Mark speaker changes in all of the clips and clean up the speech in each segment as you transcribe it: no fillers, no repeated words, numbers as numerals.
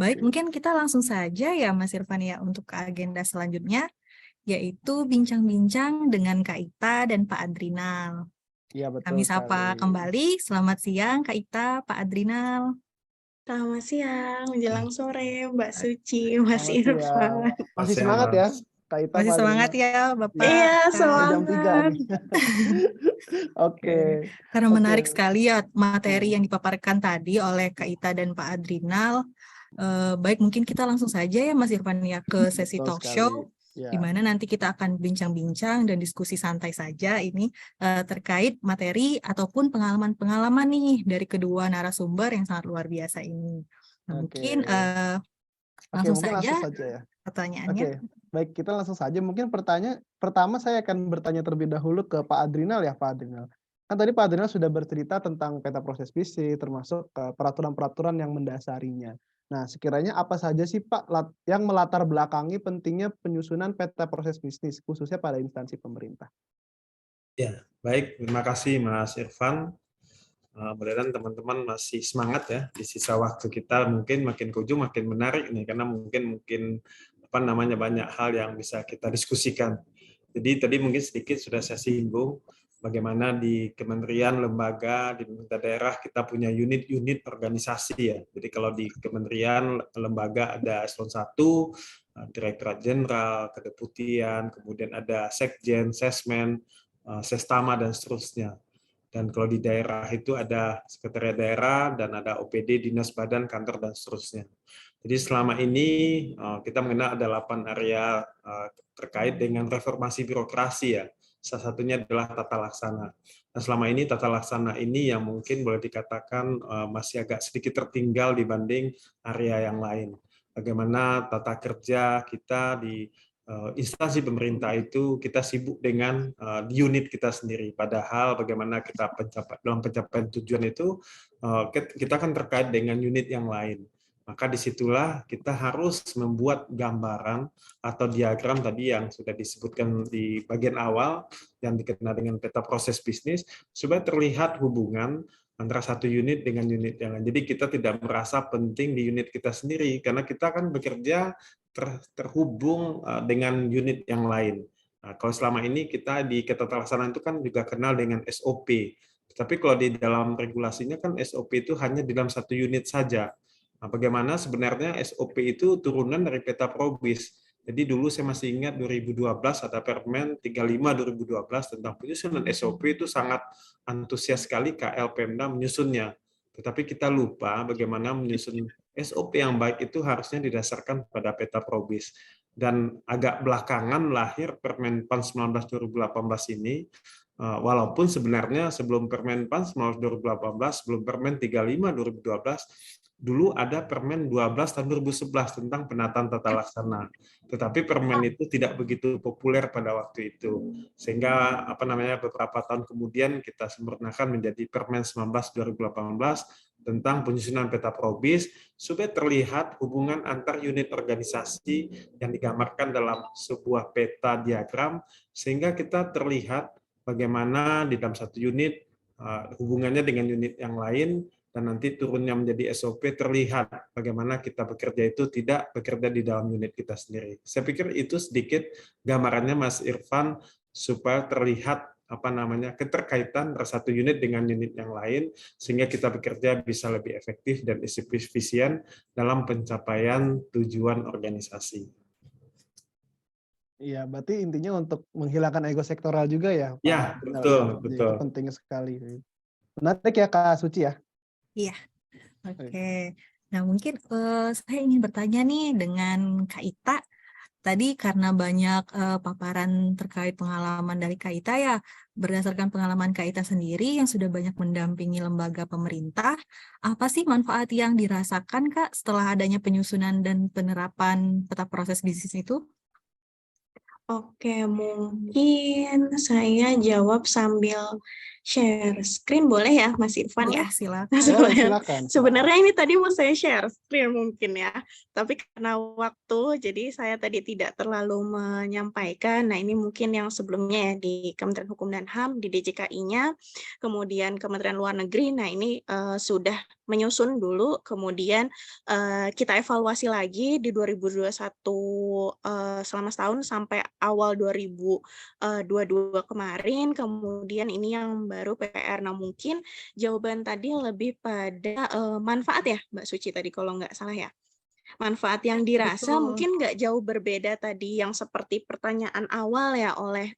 Speaker 1: Baik,
Speaker 2: Oke.
Speaker 1: mungkin kita langsung saja ya Mas Irfan ya untuk ke agenda selanjutnya, yaitu bincang-bincang dengan Kak Ita dan Pak Adrinal.
Speaker 2: Iya, betul
Speaker 1: Kami
Speaker 2: sekali.
Speaker 1: sapa kembali, selamat siang Kak Ita, Pak Adrinal.
Speaker 3: Selamat siang, menjelang sore, Mbak Suci, Mas
Speaker 2: Selamat siang.
Speaker 3: Irfan.
Speaker 2: Masih
Speaker 4: Siang,
Speaker 2: semangat ya,
Speaker 4: Mas.
Speaker 2: Kak Ita,
Speaker 1: Masih
Speaker 2: Pak
Speaker 1: semangat
Speaker 2: Adrinal?
Speaker 1: ya Bapak.
Speaker 3: Iya,
Speaker 2: Udah jam 3
Speaker 3: semangat.
Speaker 2: nih. Oke.
Speaker 1: Karena
Speaker 2: Oke.
Speaker 1: menarik sekali ya materi yang dipaparkan tadi oleh Kak Ita dan Pak Adrinal. Baik, mungkin kita langsung saja ya Mas Irfan ya ke sesi
Speaker 2: Betul
Speaker 1: talk
Speaker 2: sekali.
Speaker 1: show,
Speaker 2: Ya.
Speaker 1: di mana nanti kita akan bincang-bincang dan diskusi santai saja ini terkait materi ataupun pengalaman-pengalaman nih dari kedua narasumber yang sangat luar biasa ini. Nah,
Speaker 2: Oke.
Speaker 1: mungkin
Speaker 2: Oke,
Speaker 1: langsung
Speaker 2: mungkin
Speaker 1: saja
Speaker 2: langsung saja ya.
Speaker 1: pertanyaannya.
Speaker 2: Oke, baik, kita langsung saja. Mungkin pertama saya akan bertanya terlebih dahulu ke Pak Adrinal ya, Pak Adrinal. Kan tadi Pak Adrinal sudah bercerita tentang peta proses visi, termasuk peraturan-peraturan yang mendasarinya. Nah, sekiranya apa saja sih Pak yang melatar belakangi pentingnya penyusunan peta proses bisnis, khususnya pada instansi pemerintah?
Speaker 4: Ya, baik. Terima kasih Mas Irfan. Mudah-mudahan teman-teman masih semangat ya di sisa waktu kita, mungkin makin ke ujung makin menarik nih karena mungkin banyak hal yang bisa kita diskusikan. Jadi tadi mungkin sedikit sudah saya singgung bagaimana di kementerian, lembaga, di pemerintah daerah kita punya unit-unit organisasi ya. Jadi kalau di kementerian, lembaga ada eselon 1, Direktorat Jenderal, Kedeputian, kemudian ada Sekjen, Sesmen, Sestama dan seterusnya. Dan kalau di daerah itu ada sekretariat daerah dan ada OPD, dinas badan, kantor, dan seterusnya. Jadi selama ini kita mengenal ada 8 area terkait dengan reformasi birokrasi ya. Salah satunya adalah tata laksana. Nah selama ini tata laksana ini yang mungkin boleh dikatakan masih agak sedikit tertinggal dibanding area yang lain. Bagaimana tata kerja kita di instansi pemerintah itu kita sibuk dengan di unit kita sendiri. Padahal bagaimana kita dalam pencapaian tujuan itu kita kan terkait dengan unit yang lain. Maka disitulah kita harus membuat gambaran atau diagram tadi yang sudah disebutkan di bagian awal yang dikenal dengan peta proses bisnis supaya terlihat hubungan antara satu unit dengan unit yang lain. Jadi kita tidak merasa penting di unit kita sendiri karena kita kan bekerja terhubung dengan unit yang lain. Nah, kalau selama ini kita di ketetalaksanaan itu kan juga kenal dengan SOP. Tapi kalau di dalam regulasinya kan SOP itu hanya di dalam satu unit saja. Nah, bagaimana sebenarnya SOP itu turunan dari peta probis. Jadi dulu saya masih ingat 2012 ada Permen 35 2012 tentang penyusunan SOP itu sangat antusias sekali KL Pemda menyusunnya. Tetapi kita lupa bagaimana menyusun SOP yang baik itu harusnya didasarkan pada peta probis. Dan agak belakangan lahir Permen PAN 19 2018 ini, walaupun sebenarnya sebelum Permen PAN 19 2018, sebelum Permen 35 2012, dulu ada Permen 12 tahun 2011 tentang penataan tata laksana. Tetapi permen itu tidak begitu populer pada waktu itu. Sehingga beberapa tahun kemudian kita sempurnakan menjadi Permen 19 2018 tentang penyusunan peta probis supaya terlihat hubungan antar unit organisasi yang digambarkan dalam sebuah peta diagram sehingga kita terlihat bagaimana di dalam satu unit hubungannya dengan unit yang lain dan nanti turunnya menjadi SOP terlihat bagaimana kita bekerja itu tidak bekerja di dalam unit kita sendiri. Saya pikir itu sedikit gambarannya Mas Irfan supaya terlihat keterkaitan satu unit dengan unit yang lain sehingga kita bekerja bisa lebih efektif dan efisien dalam pencapaian tujuan organisasi.
Speaker 2: Iya, berarti intinya untuk menghilangkan ego sektoral juga ya, Pak.
Speaker 4: Ya, betul.
Speaker 2: Itu penting sekali. Menarik ya, Kak Suci ya?
Speaker 1: Iya, oke. Nah mungkin saya ingin bertanya nih dengan Kak Ita. Tadi karena banyak paparan terkait pengalaman dari Kak Ita ya, berdasarkan pengalaman Kak Ita sendiri yang sudah banyak mendampingi lembaga pemerintah, apa sih manfaat yang dirasakan Kak setelah adanya penyusunan dan penerapan peta proses bisnis itu?
Speaker 3: Oke, mungkin saya jawab sambil share screen boleh ya Mas Irfan
Speaker 1: Boleh,
Speaker 3: ya?
Speaker 1: silakan.
Speaker 2: Boleh, silakan.
Speaker 3: Sebenarnya ini tadi mau saya share screen mungkin ya, tapi karena waktu, jadi saya tadi tidak terlalu menyampaikan. Nah, ini mungkin yang sebelumnya ya di Kementerian Hukum dan HAM, di DJKI-nya, kemudian Kementerian Luar Negeri. Nah, ini sudah menyusun dulu, kemudian kita evaluasi lagi di 2021 selama setahun sampai awal 2022 kemarin. Kemudian ini yang baru PPR. Nah, mungkin jawaban tadi lebih pada manfaat ya, Mbak Suci tadi kalau nggak salah ya. Manfaat yang dirasa
Speaker 1: Betul.
Speaker 3: mungkin nggak jauh berbeda tadi yang seperti pertanyaan awal ya oleh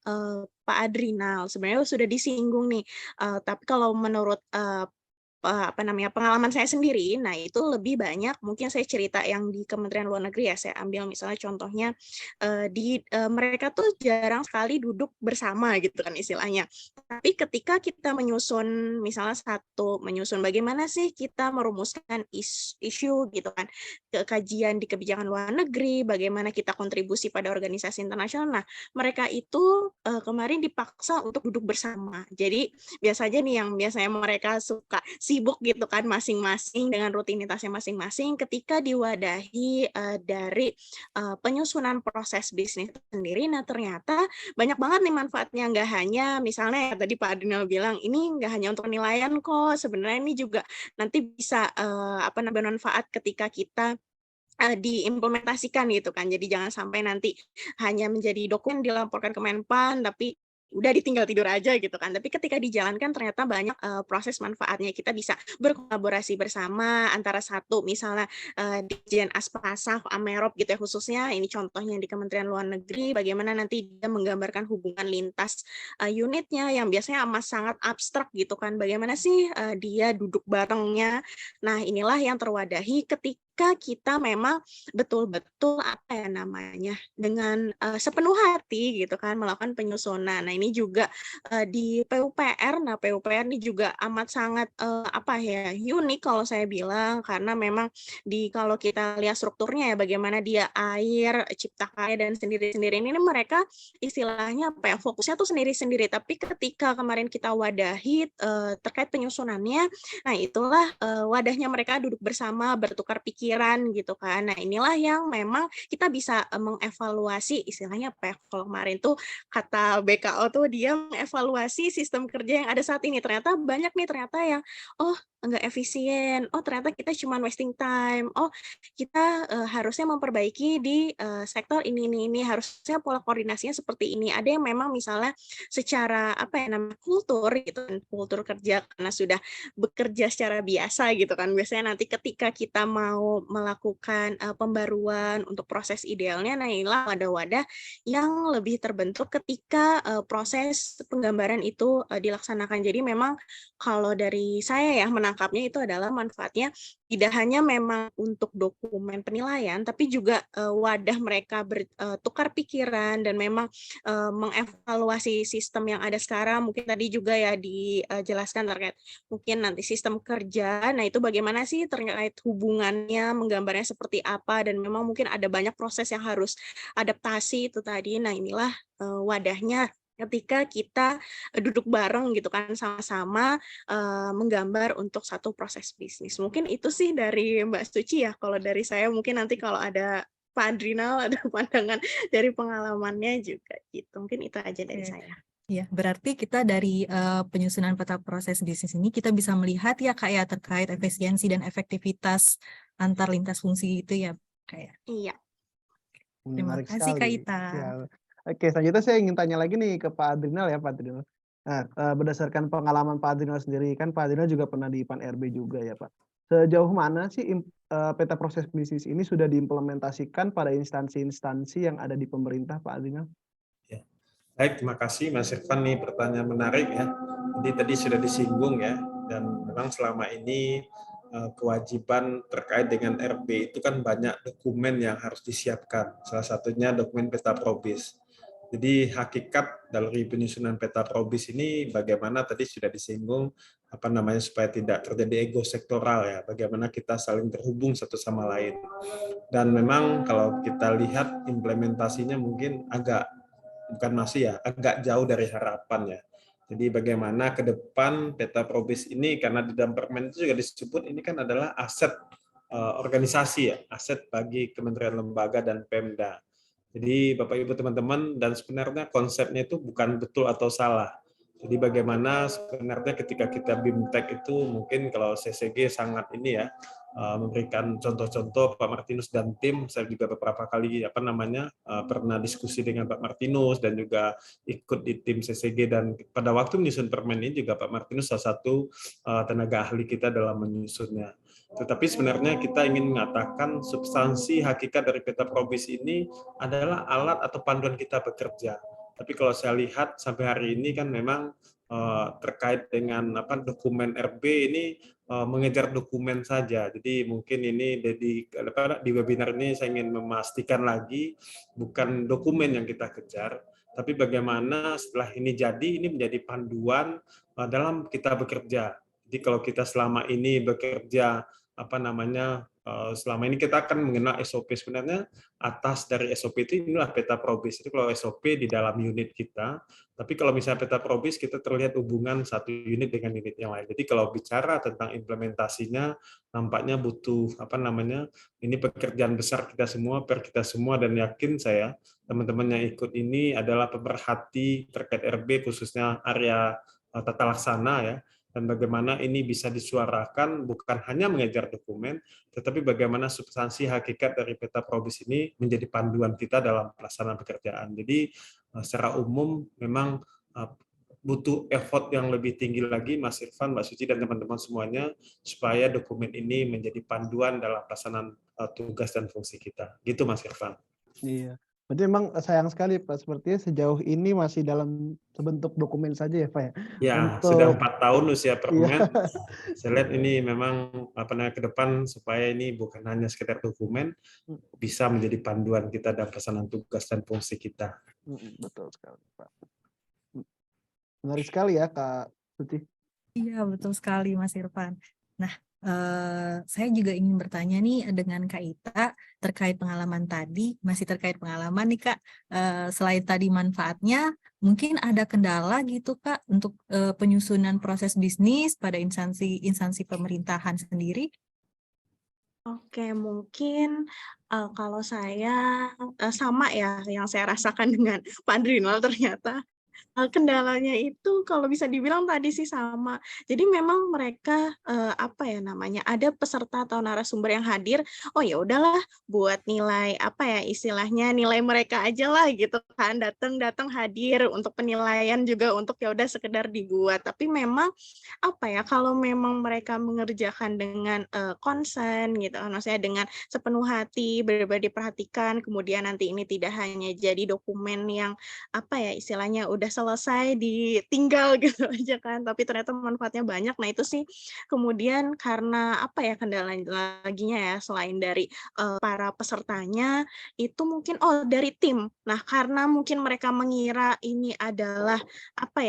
Speaker 3: Pak Adrinal. Sebenarnya sudah disinggung nih, tapi kalau menurut pengalaman saya sendiri, nah itu lebih banyak mungkin saya cerita yang di Kementerian Luar Negeri ya, saya ambil misalnya contohnya mereka tuh jarang sekali duduk bersama gitu kan istilahnya. Tapi ketika kita menyusun misalnya menyusun bagaimana sih kita merumuskan isu gitu kan, kajian di kebijakan luar negeri, bagaimana kita kontribusi pada organisasi internasional. Nah, mereka itu kemarin dipaksa untuk duduk bersama. Jadi biasanya nih yang biasanya mereka suka sibuk gitu kan masing-masing dengan rutinitasnya masing-masing ketika diwadahi dari penyusunan proses bisnis sendiri. Nah, ternyata banyak banget nih manfaatnya, nggak hanya misalnya tadi Pak Adinal bilang ini nggak hanya untuk penilaian kok, sebenarnya ini juga nanti bisa bermanfaat ketika kita diimplementasikan gitu kan. Jadi jangan sampai nanti hanya menjadi dokumen dilaporkan ke Menpan tapi udah ditinggal tidur aja gitu kan. Tapi ketika dijalankan ternyata banyak proses manfaatnya. Kita bisa berkolaborasi bersama antara satu misalnya Ditjen Aspasaf, Amerop gitu ya khususnya. Ini contohnya di Kementerian Luar Negeri bagaimana nanti dia menggambarkan hubungan lintas unitnya yang biasanya amat sangat abstrak gitu kan. Bagaimana sih dia duduk barengnya. Nah, inilah yang terwadahi ketika kita memang betul-betul dengan sepenuh hati gitu kan melakukan penyusunan. Nah, ini juga di PUPR. Nah, PUPR ini juga amat sangat unik kalau saya bilang karena memang kalau kita lihat strukturnya ya bagaimana dia air, cipta karya dan sendiri-sendiri ini mereka istilahnya fokusnya tuh sendiri-sendiri. Tapi ketika kemarin kita wadahi terkait penyusunannya, nah itulah wadahnya mereka duduk bersama bertukar pikiran gitu kan. Nah, inilah yang memang kita bisa mengevaluasi istilahnya apa ya, kalau kemarin tuh kata BKO tuh dia mengevaluasi sistem kerja yang ada saat ini. Ternyata banyak nih yang enggak efisien. Oh, ternyata kita cuma wasting time. Oh, kita harusnya memperbaiki di sektor ini. Harusnya pola koordinasinya seperti ini. Ada yang memang misalnya secara kultur gitu kan, kultur kerja karena sudah bekerja secara biasa gitu kan. Biasanya nanti ketika kita mau melakukan pembaruan untuk proses idealnya, nah inilah wadah-wadah yang lebih terbentuk ketika proses penggambaran itu dilaksanakan. Jadi memang kalau dari saya ya menangkapnya itu adalah manfaatnya tidak hanya memang untuk dokumen penilaian, tapi juga wadah mereka bertukar pikiran dan memang mengevaluasi sistem yang ada sekarang. Mungkin tadi juga ya dijelaskan terkait mungkin nanti sistem kerja. Nah, itu bagaimana sih terkait hubungannya, menggambarnya seperti apa, dan memang mungkin ada banyak proses yang harus adaptasi itu tadi. Nah, inilah wadahnya ketika kita duduk bareng gitu kan sama-sama menggambar untuk satu proses bisnis. Mungkin itu sih dari Mbak Suci ya. Kalau dari saya mungkin nanti kalau ada Pak Adrinal ada pandangan dari pengalamannya juga gitu. Mungkin itu aja dari saya.
Speaker 1: Ya, berarti kita dari penyusunan peta proses bisnis ini kita bisa melihat ya Kak ya terkait efisiensi dan efektivitas antar lintas fungsi itu ya Kak ya.
Speaker 3: Iya.
Speaker 1: Terima
Speaker 2: Menarik
Speaker 1: kasih Kak
Speaker 2: sekali.
Speaker 1: Ita.
Speaker 2: Ya. Oke, selanjutnya saya ingin tanya lagi nih ke Pak Adrinal ya, Pak Adrinal. Nah, berdasarkan pengalaman Pak Adrinal sendiri, kan Pak Adrinal juga pernah di PAN RB juga ya, Pak. Sejauh mana sih peta proses bisnis ini sudah diimplementasikan pada instansi-instansi yang ada di pemerintah, Pak Adrinal?
Speaker 4: Ya. Baik, terima kasih Mas Irfan, nih pertanyaan menarik ya. Jadi tadi sudah disinggung ya, dan memang selama ini kewajiban terkait dengan RB itu kan banyak dokumen yang harus disiapkan. Salah satunya dokumen peta probis. Jadi hakikat dari penyusunan peta probis ini bagaimana tadi sudah disinggung supaya tidak terjadi ego sektoral ya, bagaimana kita saling terhubung satu sama lain. Dan memang kalau kita lihat implementasinya mungkin agak jauh dari harapan ya. Jadi bagaimana ke depan peta probis ini, karena di dalam permen itu juga disebut ini kan adalah aset organisasi ya, aset bagi kementerian lembaga dan Pemda. Jadi Bapak Ibu teman-teman, dan sebenarnya konsepnya itu bukan betul atau salah. Jadi bagaimana sebenarnya ketika kita BIMTEK itu mungkin kalau CCG sangat ini ya, memberikan contoh-contoh Pak Martinus dan tim. Saya juga beberapa kali pernah diskusi dengan Pak Martinus dan juga ikut di tim CCG, dan pada waktu menyusun permen ini juga Pak Martinus salah satu tenaga ahli kita dalam menyusunnya. Tetapi sebenarnya kita ingin mengatakan substansi hakikat dari peta probis ini adalah alat atau panduan kita bekerja. Tapi kalau saya lihat sampai hari ini kan memang terkait dengan dokumen RB ini mengejar dokumen saja. Jadi mungkin ini di webinar ini saya ingin memastikan lagi bukan dokumen yang kita kejar, tapi bagaimana setelah ini jadi ini menjadi panduan dalam kita bekerja. Jadi kalau kita selama ini bekerja selama ini kita akan mengenal SOP, sebenarnya atas dari SOP itu inilah peta probis. Itu kalau SOP di dalam unit kita, tapi kalau misalnya peta probis kita terlihat hubungan satu unit dengan unit yang lain. Jadi kalau bicara tentang implementasinya nampaknya butuh ini pekerjaan besar kita semua, kita semua, dan yakin saya teman-teman yang ikut ini adalah pemerhati terkait RB khususnya area tata laksana ya. Dan bagaimana ini bisa disuarakan bukan hanya mengejar dokumen, tetapi bagaimana substansi hakikat dari peta probis ini menjadi panduan kita dalam pelaksanaan pekerjaan. Jadi secara umum memang butuh effort yang lebih tinggi lagi, Mas Irfan, Mbak Suci, dan teman-teman semuanya, supaya dokumen ini menjadi panduan dalam pelaksanaan tugas dan fungsi kita. Gitu, Mas Irfan.
Speaker 2: Iya. Berarti memang sayang sekali Pak, sepertinya sejauh ini masih dalam bentuk dokumen saja ya Pak ya?
Speaker 4: Ya, sudah 4 tahun usia permen. Saya lihat ini memang ke depan supaya ini bukan hanya sekedar dokumen, bisa menjadi panduan kita dalam pelaksanaan tugas dan fungsi kita.
Speaker 2: Betul sekali Pak. Menarik sekali ya Kak Suci.
Speaker 1: Iya, betul sekali Mas Irfan. Nah, saya juga ingin bertanya nih dengan Kak Ita terkait pengalaman tadi, masih terkait pengalaman nih Kak, selain tadi manfaatnya, mungkin ada kendala gitu Kak untuk penyusunan proses bisnis pada instansi pemerintahan sendiri?
Speaker 3: Oke, mungkin kalau saya sama ya yang saya rasakan dengan Pak Adrinal ternyata. Kendalanya itu kalau bisa dibilang tadi sih sama. Jadi memang mereka, ada peserta atau narasumber yang hadir, oh ya udahlah buat nilai, istilahnya nilai mereka aja lah gitu kan, datang hadir untuk penilaian juga untuk ya udah sekedar dibuat. Tapi memang, kalau memang mereka mengerjakan dengan, konsen gitu, maksudnya dengan sepenuh hati, benar-benar diperhatikan, kemudian nanti ini tidak hanya jadi dokumen yang, istilahnya udah selesai ditinggal gitu aja kan, tapi ternyata manfaatnya banyak. Nah itu sih kemudian karena kendala laginya ya selain dari para pesertanya itu mungkin dari tim. Nah karena mungkin mereka mengira ini adalah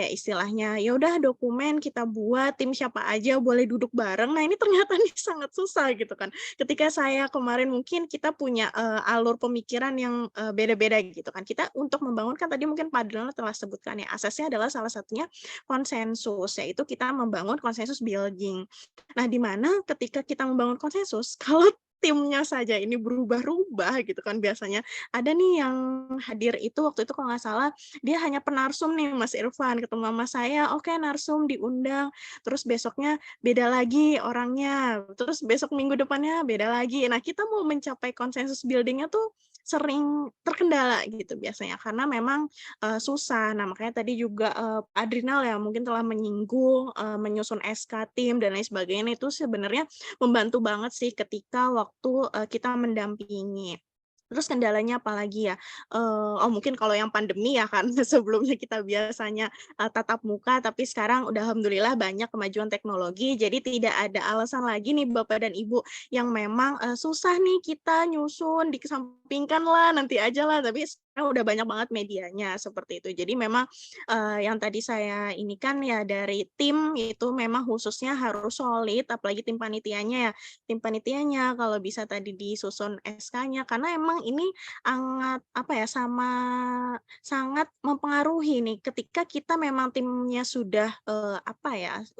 Speaker 3: istilahnya ya udah dokumen kita buat tim siapa aja boleh duduk bareng. Nah ini ternyata nih sangat susah gitu kan. Ketika saya kemarin mungkin kita punya alur pemikiran yang beda-beda gitu kan. Kita untuk membangun kan tadi mungkin Pak Adriano telah sebutkan ya, asasnya adalah salah satunya konsensus, yaitu kita membangun konsensus building. Nah, di mana ketika kita membangun konsensus, kalau timnya saja ini berubah-ubah gitu kan biasanya. Ada nih yang hadir itu waktu itu kalau nggak salah, dia hanya penarsum nih Mas Irfan, ketemu sama saya, oke narsum diundang, terus besoknya beda lagi orangnya, terus besok minggu depannya beda lagi. Nah, kita mau mencapai konsensus building-nya tuh sering terkendala gitu biasanya karena memang susah. Nah makanya tadi juga Adrinal ya mungkin telah menyinggung menyusun SK tim dan lain sebagainya itu sebenarnya membantu banget sih ketika waktu kita mendampingi. Terus kendalanya apalagi ya? Mungkin kalau yang pandemi ya kan sebelumnya kita biasanya tatap muka, tapi sekarang udah alhamdulillah banyak kemajuan teknologi, jadi tidak ada alasan lagi nih Bapak dan Ibu yang memang susah nih kita nyusun, dikesampingkan lah, nanti aja lah, tapi karena udah banyak banget medianya seperti itu. Jadi memang yang tadi saya ini kan ya dari tim itu memang khususnya harus solid, apalagi tim panitianya ya. Tim panitianya kalau bisa tadi disusun SK-nya karena emang ini sangat mempengaruhi nih ketika kita memang timnya sudah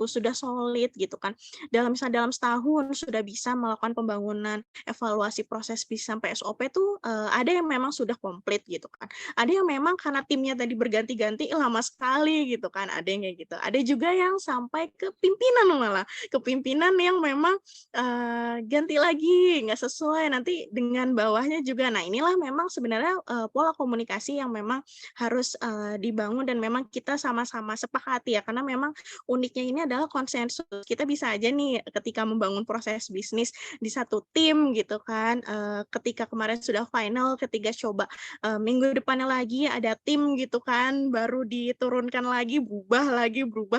Speaker 3: sudah solid gitu kan. Dalam setahun sudah bisa melakukan pembangunan evaluasi proses bis sampai SOP tuh ada yang memang sudah komplit gitu kan. Ada yang memang karena timnya tadi berganti-ganti lama sekali gitu kan, ada yang kayak gitu. Ada juga yang sampai ke pimpinan malah, ke pimpinan yang memang ganti lagi, nggak sesuai nanti dengan bawahnya juga. Nah inilah memang sebenarnya pola komunikasi yang memang harus dibangun dan memang kita sama-sama sepakati ya, karena memang uniknya ini adalah konsensus. Kita bisa aja nih ketika membangun proses bisnis di satu tim gitu kan, ketika kemarin sudah final, ketika coba minggu depannya lagi ada tim gitu kan, baru diturunkan lagi, berubah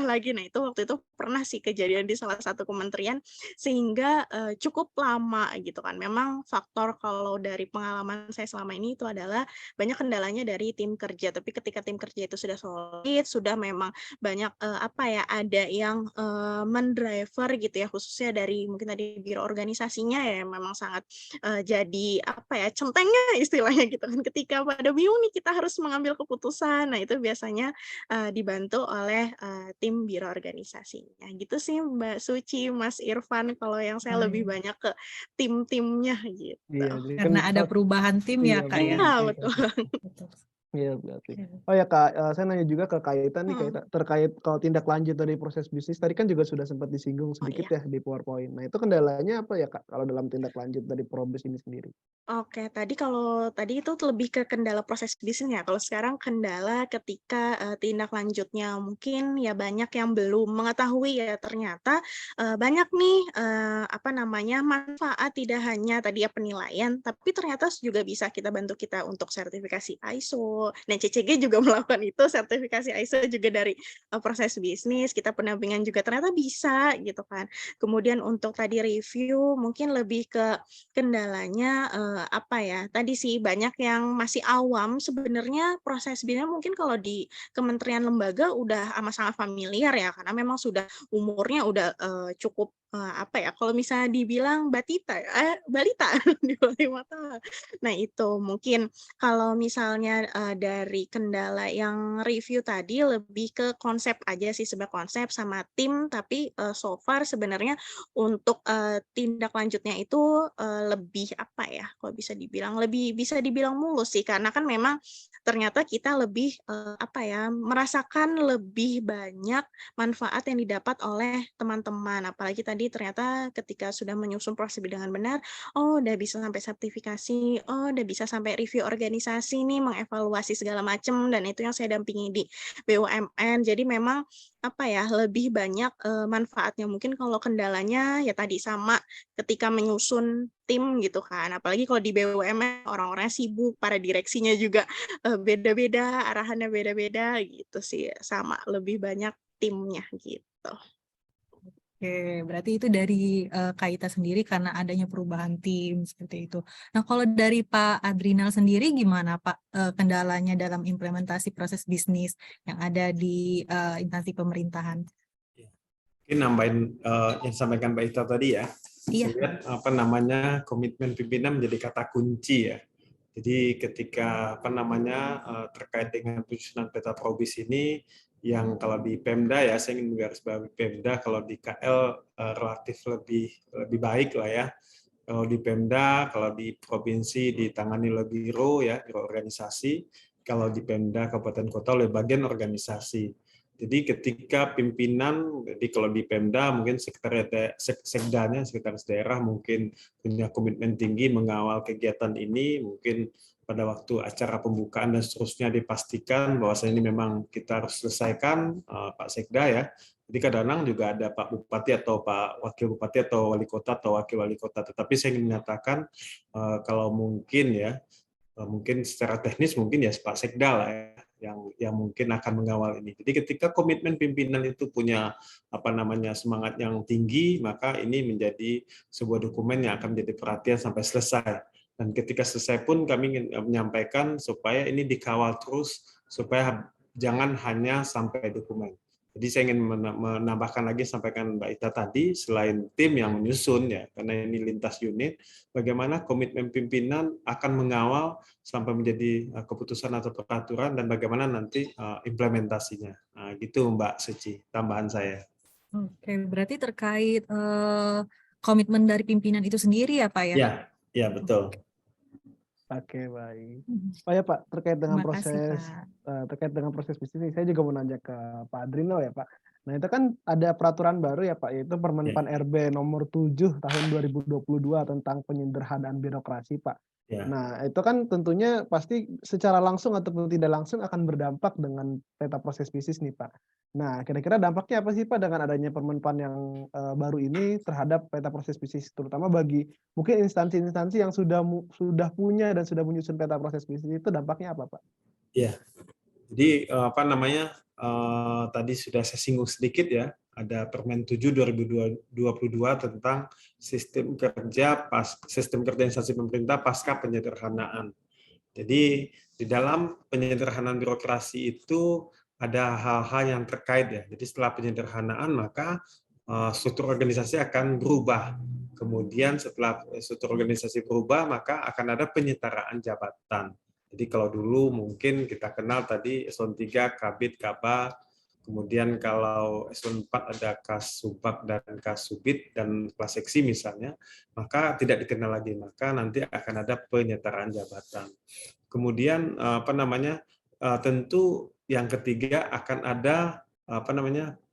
Speaker 3: lagi. Nah itu waktu itu pernah sih kejadian di salah satu kementerian, sehingga cukup lama gitu kan. Memang faktor kalau dari pengalaman saya selama ini itu adalah banyak kendalanya dari tim kerja, tapi ketika tim kerja itu sudah solid, sudah memang banyak ada yang mendriver gitu ya, khususnya dari mungkin tadi biro organisasinya ya, memang sangat jadi centengnya istilahnya gitu kan, ketika pada bingung nih kita harus mengambil keputusan. Nah itu biasanya dibantu oleh tim biro organisasinya gitu sih Mbak Suci, Mas Irfan, kalau yang saya lebih
Speaker 1: Baik.
Speaker 3: banyak ke tim-timnya gitu.
Speaker 2: Iya, jadi kan
Speaker 1: Karena ada perubahan tim
Speaker 2: iya
Speaker 1: ya Kak ya.
Speaker 3: Iya
Speaker 2: benar.
Speaker 3: betul.
Speaker 1: Betul.
Speaker 2: Iya berarti.
Speaker 1: Oke.
Speaker 2: Oh ya Kak, saya nanya juga ke Kak Ita nih, Kak
Speaker 3: Hmm.
Speaker 2: Ita, terkait kalau tindak lanjut dari proses bisnis tadi kan juga sudah sempat disinggung
Speaker 3: Oh
Speaker 2: sedikit
Speaker 3: iya.
Speaker 2: ya di PowerPoint. Nah itu kendalanya apa ya Kak, kalau dalam tindak lanjut dari Probis ini sendiri?
Speaker 3: Oke, kalau tadi itu lebih ke kendala proses bisnis ya. Kalau sekarang kendala ketika tindak lanjutnya mungkin ya banyak yang belum mengetahui ya ternyata banyak nih manfaat tidak hanya tadi ya penilaian, tapi ternyata juga bisa kita bantu untuk sertifikasi ISO. Nah, CCG juga melakukan itu, sertifikasi ISO juga dari proses bisnis. Kita pendampingan juga ternyata bisa gitu kan. Kemudian untuk tadi review mungkin lebih ke kendalanya tadi sih banyak yang masih awam sebenarnya proses bisnisnya mungkin kalau di kementerian lembaga udah amat sangat familiar ya, karena memang sudah umurnya udah cukup kalau misalnya dibilang balita di bawah 5 tahun. Nah itu mungkin kalau misalnya dari kendala yang review tadi lebih ke konsep aja sih, sebenarnya konsep sama tim, tapi so far sebenarnya untuk tindak lanjutnya itu lebih kalau bisa dibilang mulus sih, karena kan memang ternyata kita lebih merasakan lebih banyak manfaat yang didapat oleh teman-teman. Apalagi tadi ternyata ketika sudah menyusun proses dengan benar, oh udah bisa sampai sertifikasi, oh udah bisa sampai review organisasi nih, mengevaluasi segala macam, dan itu yang saya dampingi di BUMN. Jadi memang lebih banyak manfaatnya. Mungkin kalau kendalanya ya tadi sama ketika menyusun tim gitu kan. Apalagi kalau di BUMN orang-orangnya sibuk, para direksinya juga beda-beda, arahannya beda-beda gitu sih. Sama, lebih banyak timnya gitu.
Speaker 1: Oke, berarti itu dari Kak Ita sendiri karena adanya perubahan tim seperti itu. Nah, kalau dari Pak Adrinal sendiri gimana Pak kendalanya dalam implementasi proses bisnis yang ada di instansi pemerintahan?
Speaker 4: Mungkin nambahin yang disampaikan Mbak Ita tadi ya.
Speaker 1: Iya.
Speaker 4: Lihat komitmen pimpinan menjadi kata kunci ya. Jadi ketika terkait dengan penyusunan peta Probis ini, yang kalau di Pemda ya, saya ingin menggarisbawahi Pemda, kalau di KL relatif lebih baik lah ya. Kalau di Pemda, kalau di provinsi ditangani oleh biro ya, biro organisasi. Kalau di Pemda, kabupaten kota oleh bagian organisasi. Jadi ketika pimpinan, jadi kalau di Pemda mungkin sekdanya, sekretaris daerah mungkin punya komitmen tinggi mengawal kegiatan ini, mungkin pada waktu acara pembukaan dan seterusnya dipastikan bahwa ini memang kita harus selesaikan, Pak Sekda ya. Jadi kadang-kadang juga ada Pak Bupati atau Pak Wakil Bupati atau Wali Kota atau Wakil Wali Kota. Tetapi saya ingin menyatakan kalau mungkin ya, mungkin secara teknis mungkin ya Pak Sekda lah ya, yang mungkin akan mengawal ini. Jadi ketika komitmen pimpinan itu punya semangat yang tinggi, maka ini menjadi sebuah dokumen yang akan menjadi perhatian sampai selesai. Dan ketika selesai pun kami ingin menyampaikan supaya ini dikawal terus, supaya jangan hanya sampai dokumen. Jadi saya ingin menambahkan lagi, sampaikan Mbak Ita tadi, selain tim yang menyusun, ya, karena ini lintas unit, bagaimana komitmen pimpinan akan mengawal sampai menjadi keputusan atau peraturan, dan bagaimana nanti implementasinya. Nah, gitu Mbak Suci, tambahan saya.
Speaker 1: Oke, berarti terkait komitmen dari pimpinan itu sendiri ya Pak ya?
Speaker 4: Ya, betul.
Speaker 2: Oke, baik. Oh ya Pak, terkait dengan
Speaker 1: Terima kasih
Speaker 2: proses bisnis ini, saya juga mau nanya ke Pak Adrinal ya Pak. Nah itu kan ada peraturan baru ya Pak, yaitu Permenpan RB nomor 7 tahun 2022 tentang penyederhanaan birokrasi Pak.
Speaker 4: Ya.
Speaker 2: Nah itu kan tentunya pasti secara langsung ataupun tidak langsung akan berdampak dengan peta proses bisnis nih Pak. Nah kira-kira dampaknya apa sih Pak dengan adanya Permenpan yang baru ini terhadap peta proses bisnis, terutama bagi mungkin instansi-instansi yang sudah punya dan sudah menyusun peta proses bisnis, itu dampaknya apa Pak?
Speaker 4: Iya, jadi tadi sudah saya singgung sedikit ya, ada Permen 7 2022 tentang sistem kerja instansi pemerintah pasca penyederhanaan. Jadi di dalam penyederhanaan birokrasi itu ada hal-hal yang terkait ya. Jadi setelah penyederhanaan maka struktur organisasi akan berubah. Kemudian setelah struktur organisasi berubah maka akan ada penyetaraan jabatan. Jadi kalau dulu mungkin kita kenal tadi eselon 3, kabid, kabag, kemudian kalau eselon 4 ada kasubag dan kasubit dan kelas seksi misalnya, maka tidak dikenal lagi, maka nanti akan ada penyetaraan jabatan. Kemudian tentu yang ketiga akan ada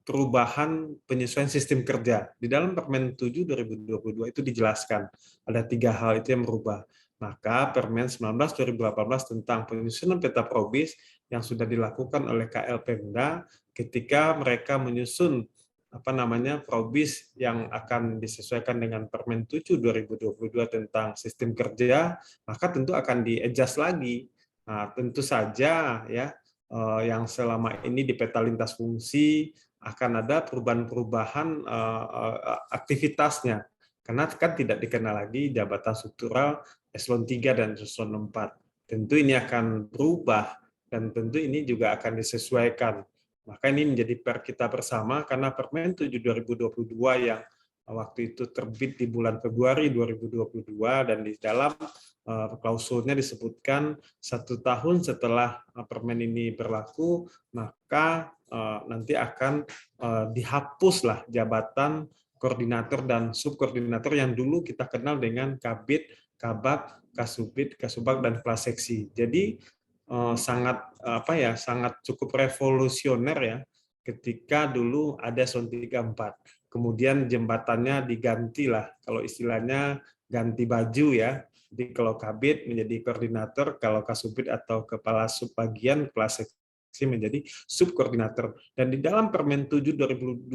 Speaker 4: perubahan penyesuaian sistem kerja. Di dalam Permen 7 2022 itu dijelaskan ada 3 hal itu yang berubah. Maka Permen 19 2018 tentang penyusunan peta probis yang sudah dilakukan oleh KL Pemda ketika mereka menyusun probis yang akan disesuaikan dengan Permen 7 2022 tentang sistem kerja, maka tentu akan di-adjust lagi. Nah, tentu saja ya yang selama ini di peta lintas fungsi akan ada perubahan-perubahan aktivitasnya. Karena kan tidak dikenal lagi jabatan struktural eselon 3 dan eselon 4. Tentu ini akan berubah dan tentu ini juga akan disesuaikan. Maka ini menjadi PR kita bersama karena Permen 7 2022 yang waktu itu terbit di bulan Februari 2022 dan di dalam klausulnya disebutkan 1 tahun setelah Permen ini berlaku, maka nanti akan dihapuslah jabatan koordinator dan subkoordinator yang dulu kita kenal dengan kabid, kabag, kasubit, kasubag dan kelas seksi. Jadi sangat cukup revolusioner ya ketika dulu ada eselon 3 4. Kemudian jembatannya digantilah, kalau istilahnya ganti baju ya. Jadi kalau kabid menjadi koordinator, kalau kasubit atau kepala subbagian kelas seksi menjadi subkoordinator. Dan di dalam Permen 7 2022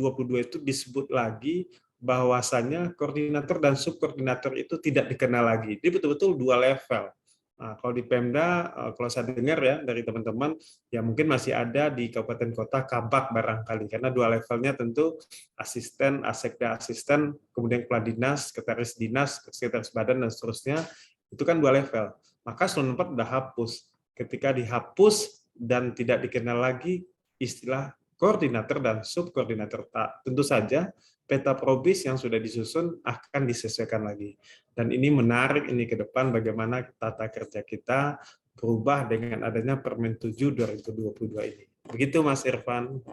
Speaker 4: itu disebut lagi bahwasannya koordinator dan subkoordinator itu tidak dikenal lagi. Jadi betul-betul 2 level. Nah, kalau di Pemda, kalau saya dengar ya dari teman-teman, ya mungkin masih ada di kabupaten kota kabag barangkali, karena 2 levelnya tentu asisten, asekda asisten, kemudian kepala dinas, sekretaris dinas, sekretaris badan, dan seterusnya, itu kan 2 level. Maka eselon 4 sudah hapus. Ketika dihapus dan tidak dikenal lagi istilah koordinator dan subkoordinator, tentu saja peta probis yang sudah disusun akan disesuaikan lagi. Dan ini menarik ini ke depan bagaimana tata kerja kita berubah dengan adanya Permen 7 2022 ini. Begitu Mas Irfan.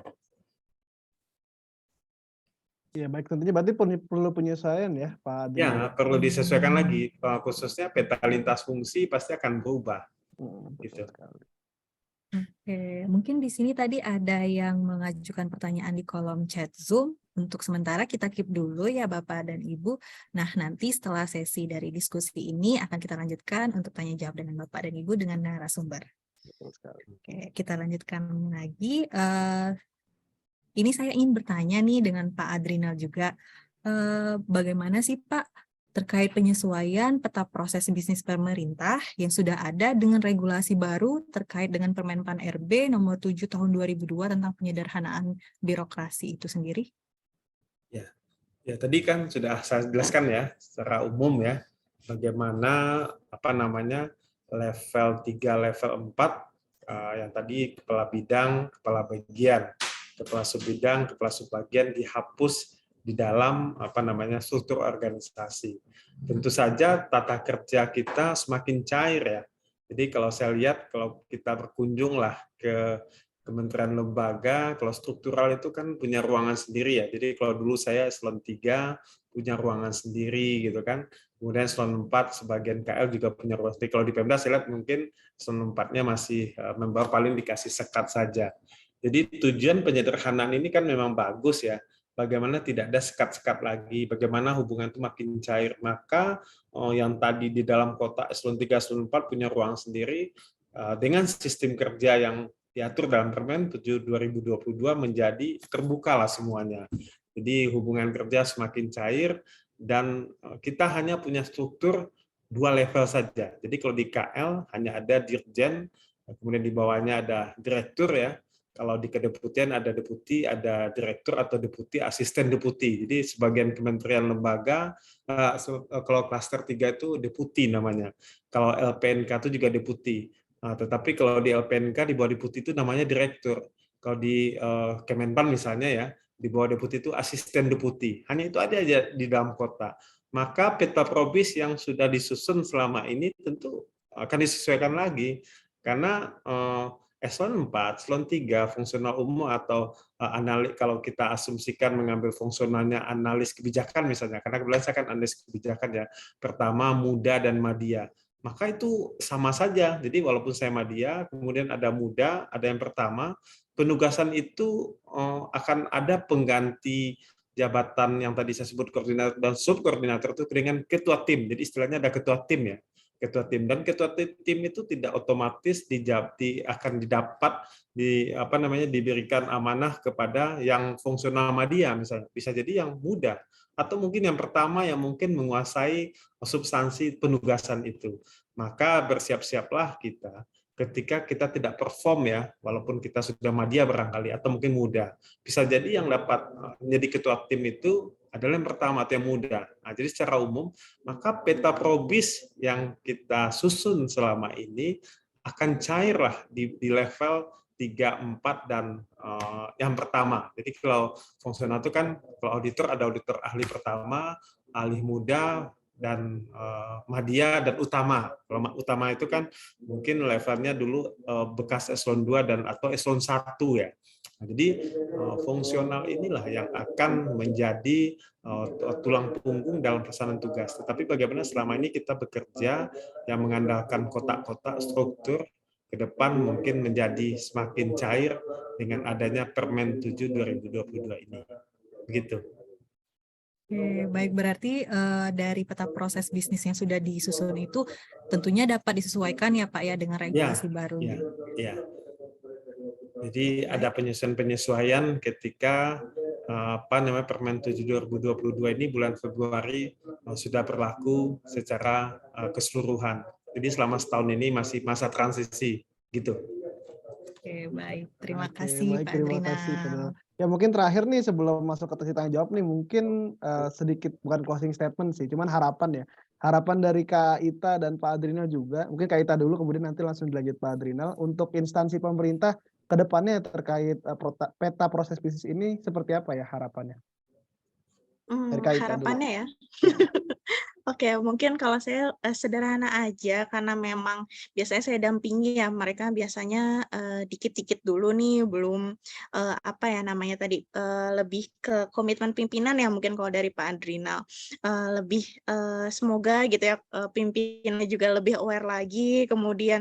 Speaker 2: Ya baik, tentunya berarti perlu penyesuaian ya Pak Adi.
Speaker 4: Ya, perlu disesuaikan lagi. Khususnya peta lintas fungsi pasti akan berubah. Gitu.
Speaker 1: Oke, mungkin di sini tadi ada yang mengajukan pertanyaan di kolom chat Zoom. Untuk sementara kita keep dulu ya Bapak dan Ibu. Nah, nanti setelah sesi dari diskusi ini akan kita lanjutkan untuk tanya jawab dengan Bapak dan Ibu dengan narasumber. Oke, kita lanjutkan lagi. Ini saya ingin bertanya nih dengan Pak Adrinal juga. Bagaimana sih Pak terkait penyesuaian peta proses bisnis pemerintah yang sudah ada dengan regulasi baru terkait dengan Permenpan RB nomor 7 tahun 2002 tentang penyederhanaan birokrasi itu sendiri?
Speaker 4: Ya, tadi kan sudah saya jelaskan ya secara umum ya. bagaimana level 3, level 4 yang tadi kepala bidang, kepala bagian, kepala subbidang, kepala subbagian dihapus di dalam struktur organisasi. Tentu saja tata kerja kita semakin cair ya. Jadi kalau saya lihat, kalau kita berkunjunglah ke kementerian lembaga, kalau struktural itu kan punya ruangan sendiri ya. Jadi kalau dulu saya eselon 3 punya ruangan sendiri gitu kan. Kemudian eselon 4 sebagian KL juga punya ruangan sendiri. Kalau di Pemda saya lihat mungkin eselon 4-nya masih membawa paling dikasih sekat saja. Jadi tujuan penyederhanaan ini kan memang bagus ya. Bagaimana tidak ada sekat-sekat lagi, bagaimana hubungan itu makin cair. Maka yang tadi di dalam kota eselon 3, eselon 4 punya ruang sendiri, dengan sistem kerja yang diatur dalam Permen 7 2022 menjadi terbuka lah semuanya. Jadi hubungan kerja semakin cair dan kita hanya punya struktur 2 level saja. Jadi kalau di KL hanya ada dirjen, kemudian di bawahnya ada direktur ya. Kalau di kedeputian ada deputi, ada direktur atau deputi, asisten deputi. Jadi sebagian kementerian lembaga, kalau klaster 3 itu deputi namanya. Kalau LPNK itu juga deputi. Tetapi kalau di LPNK di bawah deputi itu namanya direktur. Kalau di Kemenpan misalnya ya, di bawah deputi itu asisten deputi. Hanya itu aja di dalam kota. Maka peta probis yang sudah disusun selama ini tentu akan disesuaikan lagi. Karena eselon 4, eselon 3, fungsional umum atau analis, kalau kita asumsikan mengambil fungsionalnya analis kebijakan misalnya, karena kebetulan saya kan analis kebijakan ya, pertama muda dan madya. Maka itu sama saja. Jadi walaupun saya madya, kemudian ada muda, ada yang pertama, penugasan itu akan ada pengganti jabatan yang tadi saya sebut koordinator dan subkoordinator itu dengan ketua tim. Jadi istilahnya ada ketua tim ya. Ketua tim, dan ketua tim itu tidak otomatis akan diberikan amanah kepada yang fungsional madya misalnya. Bisa jadi yang muda atau mungkin yang pertama yang mungkin menguasai substansi penugasan itu. Maka bersiap-siaplah kita ketika kita tidak perform ya, walaupun kita sudah madya barangkali atau mungkin muda. Bisa jadi yang dapat menjadi ketua tim itu adalah yang pertama atau yang muda. Nah, jadi secara umum, maka peta probis yang kita susun selama ini akan cair lah di level 3, 4, dan yang pertama. Jadi kalau fungsional itu kan, kalau auditor ada auditor ahli pertama, ahli muda, dan madya, dan utama. Kalau utama itu kan mungkin levelnya dulu bekas eselon 2 dan atau eselon 1 ya. Nah, jadi fungsional inilah yang akan menjadi tulang punggung dalam pelaksanaan tugas. Tetapi bagaimana selama ini kita bekerja yang mengandalkan kotak-kotak struktur, ke depan mungkin menjadi semakin cair dengan adanya Permen 7 2022 ini. Begitu.
Speaker 1: Oke, baik, berarti dari peta proses bisnis yang sudah disusun itu tentunya dapat disesuaikan ya Pak ya dengan regulasi baru.
Speaker 4: Ya. Jadi ada penyesuaian ketika Permen 7 2022 ini bulan Februari sudah berlaku secara keseluruhan. Jadi selama setahun ini masih masa transisi gitu.
Speaker 1: Oke, baik. Terima kasih Pak Adrinal.
Speaker 2: Ya mungkin terakhir nih sebelum masuk ke sesi tanya jawab nih, mungkin sedikit bukan closing statement sih, cuman harapan ya. Harapan dari Kak Ita dan Pak Adrinal juga, mungkin Kak Ita dulu kemudian nanti langsung dilanjut Pak Adrinal, untuk instansi pemerintah ke depannya terkait peta proses bisnis ini seperti apa ya harapannya? Dari Kak Ita
Speaker 3: harapannya
Speaker 2: dulu.
Speaker 3: ya. Oke, mungkin kalau saya sederhana aja karena memang biasanya saya dampingi ya, mereka biasanya dikit-dikit dulu nih, belum lebih ke komitmen pimpinan ya mungkin kalau dari Pak Adrinal. Lebih semoga gitu ya pimpinannya juga lebih aware lagi, kemudian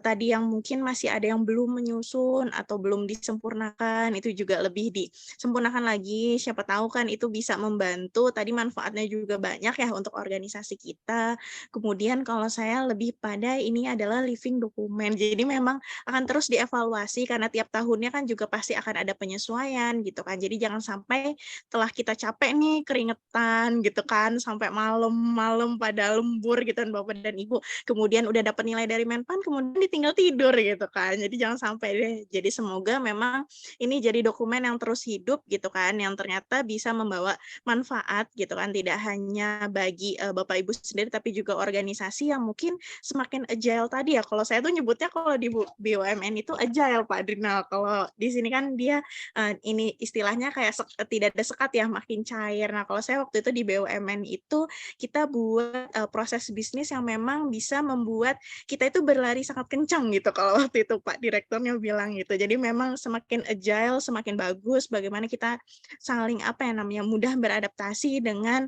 Speaker 3: tadi yang mungkin masih ada yang belum menyusun atau belum disempurnakan, itu juga lebih disempurnakan lagi, siapa tahu kan itu bisa membantu, tadi manfaatnya juga banyak ya untuk organisasi kita. Kemudian kalau saya lebih pada ini adalah living dokumen. Jadi memang akan terus dievaluasi karena tiap tahunnya kan juga pasti akan ada penyesuaian gitu kan. Jadi jangan sampai telah kita capek nih keringetan gitu kan sampai malam-malam pada lembur gitu kan Bapak dan Ibu. Kemudian udah dapat nilai dari Menpan kemudian ditinggal tidur gitu kan. Jadi jangan sampai deh. Jadi semoga memang ini jadi dokumen yang terus hidup gitu kan, yang ternyata bisa membawa manfaat gitu kan, tidak hanya bagi Bapak Ibu sendiri, tapi juga organisasi yang mungkin semakin agile tadi ya. Kalau saya tuh nyebutnya kalau di BUMN itu agile Pak Adrinal. Kalau di sini kan dia ini istilahnya kayak tidak ada sekat ya, makin cair. Nah, kalau saya waktu itu di BUMN itu kita buat proses bisnis yang memang bisa membuat kita itu berlari sangat kencang gitu kalau waktu itu Pak Direkturnya bilang gitu. Jadi memang semakin agile, semakin bagus bagaimana kita saling mudah beradaptasi dengan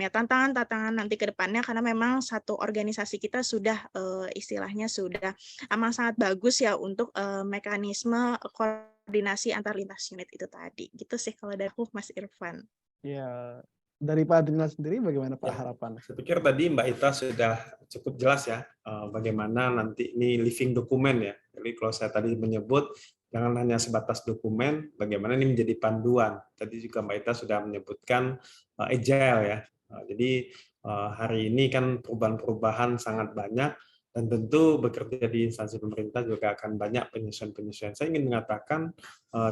Speaker 3: tantangan-tantangan nanti ke depannya, karena memang satu organisasi kita sudah istilahnya sudah amat sangat bagus ya untuk mekanisme koordinasi antar lintas unit itu tadi. Gitu sih kalau dari aku, Mas Irfan.
Speaker 2: Ya, dari Pak Adrinal sendiri bagaimana Pak
Speaker 4: Ya,
Speaker 2: harapan?
Speaker 4: saya pikir tadi Mbak Ita sudah cukup jelas ya bagaimana nanti ini living dokumen ya. Jadi kalau saya tadi menyebut jangan hanya sebatas dokumen, bagaimana ini menjadi panduan. Tadi juga Mbak Ita sudah menyebutkan agile ya. Jadi hari ini kan perubahan-perubahan sangat banyak dan tentu bekerja di instansi pemerintah juga akan banyak penyesuaian-penyesuaian. Saya ingin mengatakan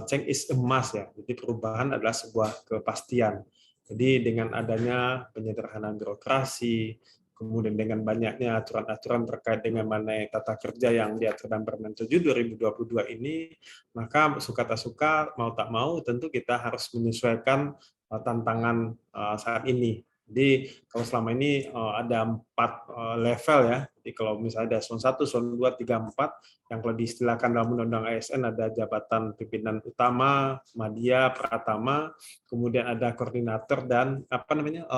Speaker 4: change is a must ya. Jadi perubahan adalah sebuah kepastian. Jadi dengan adanya penyederhanaan birokrasi, kemudian dengan banyaknya aturan-aturan terkait dengan mengenai tata kerja yang diatur dalam Permen 7 2022 ini, maka suka tak suka, mau tak mau, tentu kita harus menyesuaikan tantangan saat ini. Jadi kalau selama ini ada 4 level ya, jadi kalau misalnya ada eselon 1, eselon 2, 3, 4, yang kalau diistilahkan dalam Undang-Undang ASN ada jabatan pimpinan utama, madya, pratama, kemudian ada koordinator dan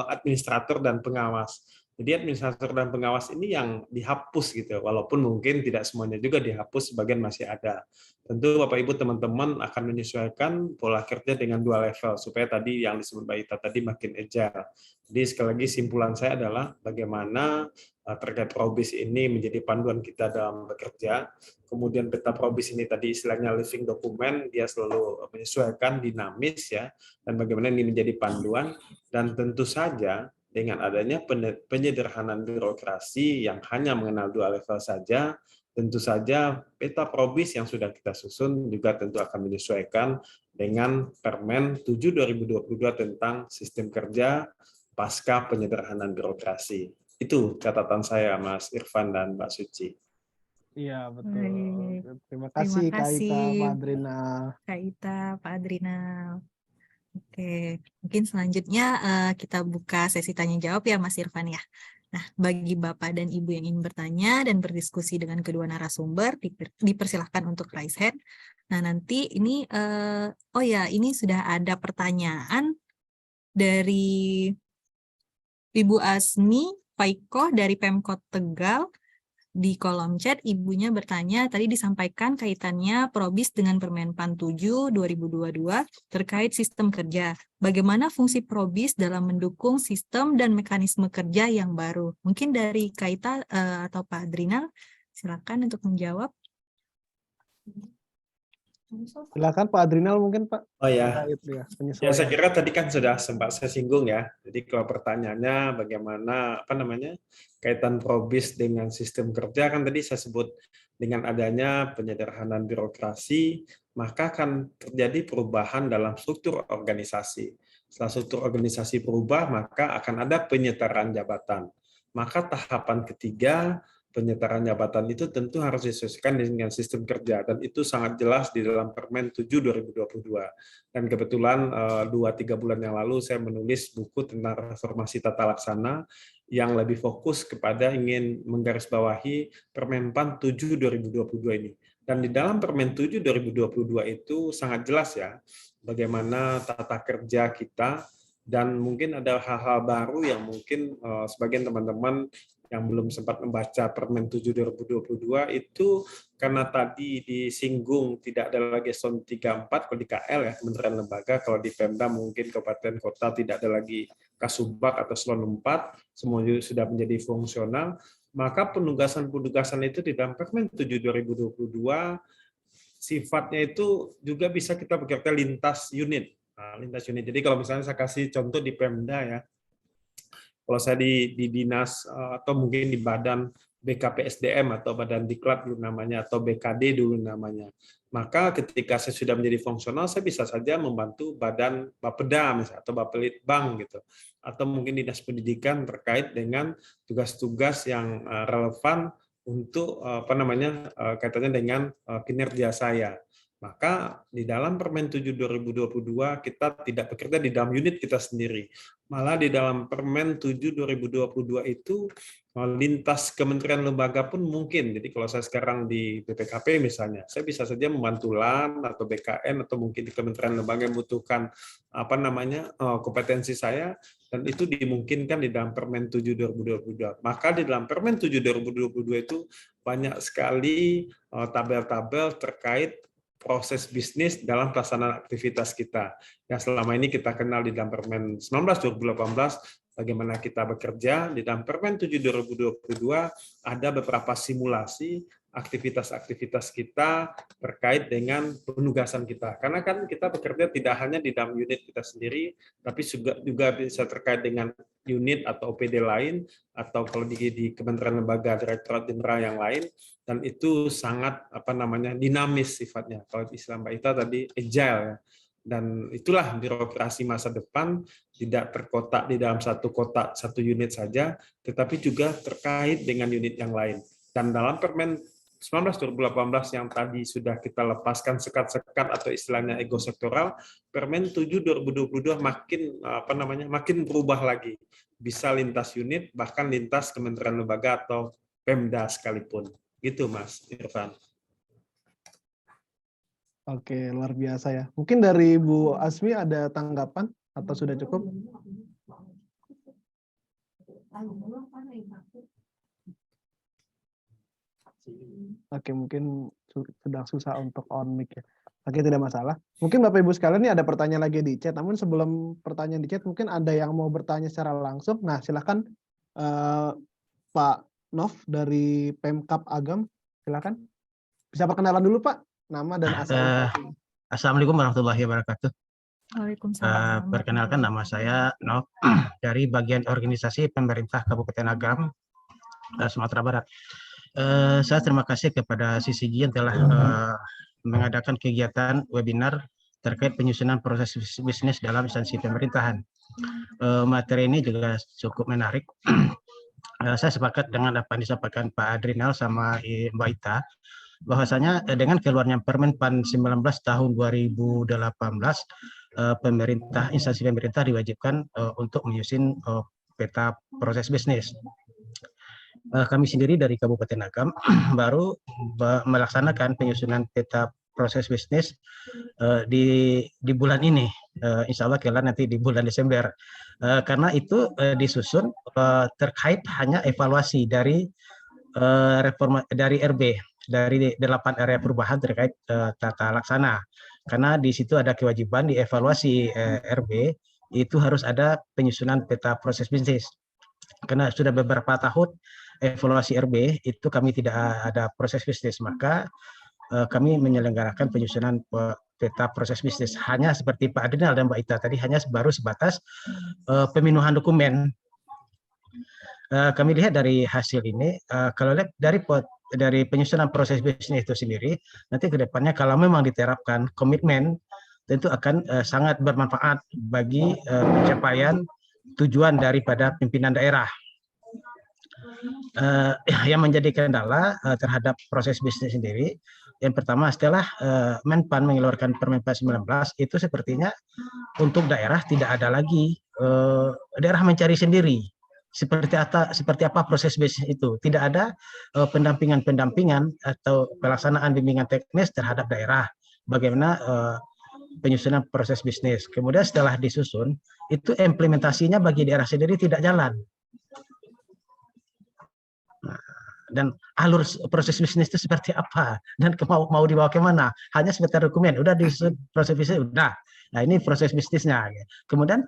Speaker 4: administrator dan pengawas. Jadi administrator dan pengawas ini yang dihapus gitu, walaupun mungkin tidak semuanya juga dihapus, sebagian masih ada. Tentu Bapak Ibu teman-teman akan menyesuaikan pola kerja dengan 2 level supaya tadi yang disebut Mbak Ita tadi makin agile. Jadi sekali lagi simpulan saya adalah bagaimana terkait probis ini menjadi panduan kita dalam bekerja. Kemudian peta probis ini tadi istilahnya living document, dia selalu menyesuaikan, dinamis ya, dan bagaimana ini menjadi panduan. Dan tentu saja dengan adanya penyederhanaan birokrasi yang hanya mengenal 2 level saja, tentu saja peta probis yang sudah kita susun juga tentu akan menyesuaikan dengan Permen 7 2022 tentang sistem kerja pasca penyederhanaan birokrasi. Itu catatan saya, Mas Irfan dan Mbak Suci.
Speaker 2: Iya, betul.
Speaker 1: Baik.
Speaker 2: Terima
Speaker 1: Terima
Speaker 2: kasih Kak Ita,
Speaker 1: kasih
Speaker 2: Pak Adrinal.
Speaker 1: Kak Ita, Pak Adrinal. Oke, mungkin selanjutnya kita buka sesi tanya jawab ya Mas Irfan ya. Nah, bagi Bapak dan Ibu yang ingin bertanya dan berdiskusi dengan kedua narasumber, dipersilahkan untuk raise hand. Nah, nanti ini, ini sudah ada pertanyaan dari Ibu Asmi Paiko dari Pemkot Tegal. Di kolom chat, ibunya bertanya, tadi disampaikan kaitannya Probis dengan Permenpan 7 2022 terkait sistem kerja. Bagaimana fungsi Probis dalam mendukung sistem dan mekanisme kerja yang baru? Mungkin dari Kaita atau Pak Adrinal, silakan untuk menjawab.
Speaker 2: Silakan Pak Adrinal mungkin Pak.
Speaker 4: Oh ya,
Speaker 2: terkait
Speaker 4: ya
Speaker 2: penyesuaian.
Speaker 4: saya kira tadi kan sudah sempat saya singgung ya. Jadi kalau pertanyaannya bagaimana kaitan probis dengan sistem kerja, kan tadi saya sebut dengan adanya penyederhanaan birokrasi, maka akan terjadi perubahan dalam struktur organisasi. Setelah struktur organisasi berubah, maka akan ada penyetaraan jabatan. Maka tahapan ketiga, penyetaraan jabatan itu tentu harus disesuaikan dengan sistem kerja, dan itu sangat jelas di dalam Permen 7 2022. Dan kebetulan 2-3 bulan yang lalu saya menulis buku tentang reformasi tata laksana yang lebih fokus kepada ingin menggarisbawahi Permenpan 7 2022 ini. Dan di dalam Permen 7 2022 itu sangat jelas ya bagaimana tata kerja kita, dan mungkin ada hal-hal baru yang mungkin sebagian teman-teman yang belum sempat membaca Permen 7 2022 itu karena tadi disinggung tidak ada lagi eselon 3 4 kalau di KL ya, Kementerian Lembaga, kalau di Pemda mungkin kabupaten kota tidak ada lagi Kasubag atau eselon 4, semuanya sudah menjadi fungsional, maka penugasan-penugasan itu di dalam Permen 7 2022 sifatnya itu juga bisa kita bekerja lintas unit. Nah, lintas unit. Jadi kalau misalnya saya kasih contoh di Pemda ya, kalau saya di dinas atau mungkin di badan BKPSDM atau Badan Diklat dulu namanya, atau BKD dulu namanya. Maka ketika saya sudah menjadi fungsional, saya bisa saja membantu Badan Bapeda misalnya, atau Bapelitbang gitu, atau mungkin Dinas Pendidikan terkait dengan tugas-tugas yang relevan untuk kaitannya dengan kinerja saya. Maka di dalam Permen 7 2022 kita tidak bekerja di dalam unit kita sendiri. Malah di dalam Permen 7 2022 itu lintas kementerian lembaga pun mungkin. Jadi kalau saya sekarang di BPKP misalnya, saya bisa saja membantu LAN atau BKN atau mungkin di kementerian lembaga yang membutuhkan kompetensi saya, dan itu dimungkinkan di dalam Permen 7 2022. Maka di dalam Permen 7 2022 itu banyak sekali tabel-tabel terkait proses bisnis dalam pelaksanaan aktivitas kita. Yang selama ini kita kenal di dalam Permen 19 2018, bagaimana kita bekerja. Di dalam Permen 7 2022 ada beberapa simulasi aktivitas-aktivitas kita terkait dengan penugasan kita. Karena kan kita bekerja tidak hanya di dalam unit kita sendiri, tapi juga bisa terkait dengan unit atau OPD lain, atau kalau di kementerian lembaga, direktorat jenderal yang lain, dan itu sangat dinamis sifatnya. Kalau istilah Mbak Ita tadi agile ya. Dan itulah birokrasi masa depan, tidak terkotak di dalam satu kotak, satu unit saja, tetapi juga terkait dengan unit yang lain. Dan dalam Permen 19 2018 yang tadi sudah kita lepaskan sekat-sekat atau istilahnya ego sektoral, Permen 7 2022 makin berubah lagi. Bisa lintas unit, bahkan lintas kementerian lembaga atau Pemda sekalipun. Gitu Mas Irfan.
Speaker 2: Oke, luar biasa ya. Mungkin dari Bu Asmi ada tanggapan atau sudah cukup? Oke, mungkin sedang susah untuk on mic ya. Oke, tidak masalah. Mungkin Bapak Ibu sekalian ini ada pertanyaan lagi di chat. Namun sebelum pertanyaan di chat, mungkin ada yang mau bertanya secara langsung. Nah, silakan Pak Nov dari Pemkab Agam, silakan. Bisa perkenalan dulu Pak, nama dan asal.
Speaker 5: Assalamualaikum warahmatullahi wabarakatuh.
Speaker 1: Waalaikumsalam.
Speaker 5: Perkenalkan, nama saya Nov dari bagian organisasi pemerintah Kabupaten Agam, Sumatera Barat. Saya terima kasih kepada CCG yang telah mengadakan kegiatan webinar terkait penyusunan proses bisnis dalam instansi pemerintahan. Materi ini juga cukup menarik. Saya sepakat dengan apa yang disampaikan Pak Adrinal sama Mbak Ita, bahwasanya dengan keluarnya Permen PAN 19 tahun 2018, instansi pemerintah diwajibkan untuk menyusun peta proses bisnis. Kami sendiri dari Kabupaten Agam baru melaksanakan penyusunan peta proses bisnis di bulan ini, insya Allah kelar nanti di bulan Desember. Karena itu disusun terkait hanya evaluasi dari dari RB, dari 8 area perubahan terkait tata laksana. Karena di situ ada kewajiban di evaluasi RB itu harus ada penyusunan peta proses bisnis. Karena sudah beberapa tahun evaluasi RB itu kami tidak ada proses bisnis, maka kami menyelenggarakan penyusunan peta proses bisnis. Hanya seperti Pak Adrinal dan Mbak Ita tadi, hanya baru sebatas pemenuhan dokumen. Kami lihat dari hasil ini, kalau lihat dari penyusunan proses bisnis itu sendiri, nanti ke depannya kalau memang diterapkan komitmen, tentu akan sangat bermanfaat bagi pencapaian tujuan daripada pimpinan daerah. Yang menjadi kendala terhadap proses bisnis sendiri, yang pertama setelah Menpan mengeluarkan Permen PAN 19 itu sepertinya untuk daerah tidak ada lagi, daerah mencari sendiri seperti apa proses bisnis itu. Tidak ada pendampingan atau pelaksanaan bimbingan teknis terhadap daerah bagaimana penyusunan proses bisnis. Kemudian setelah disusun itu implementasinya bagi daerah sendiri tidak jalan. Dan alur proses bisnis itu seperti apa dan mau dibawa kemana, hanya sekedar dokumen udah disusun proses bisnis udah. Nah, ini proses bisnisnya. Kemudian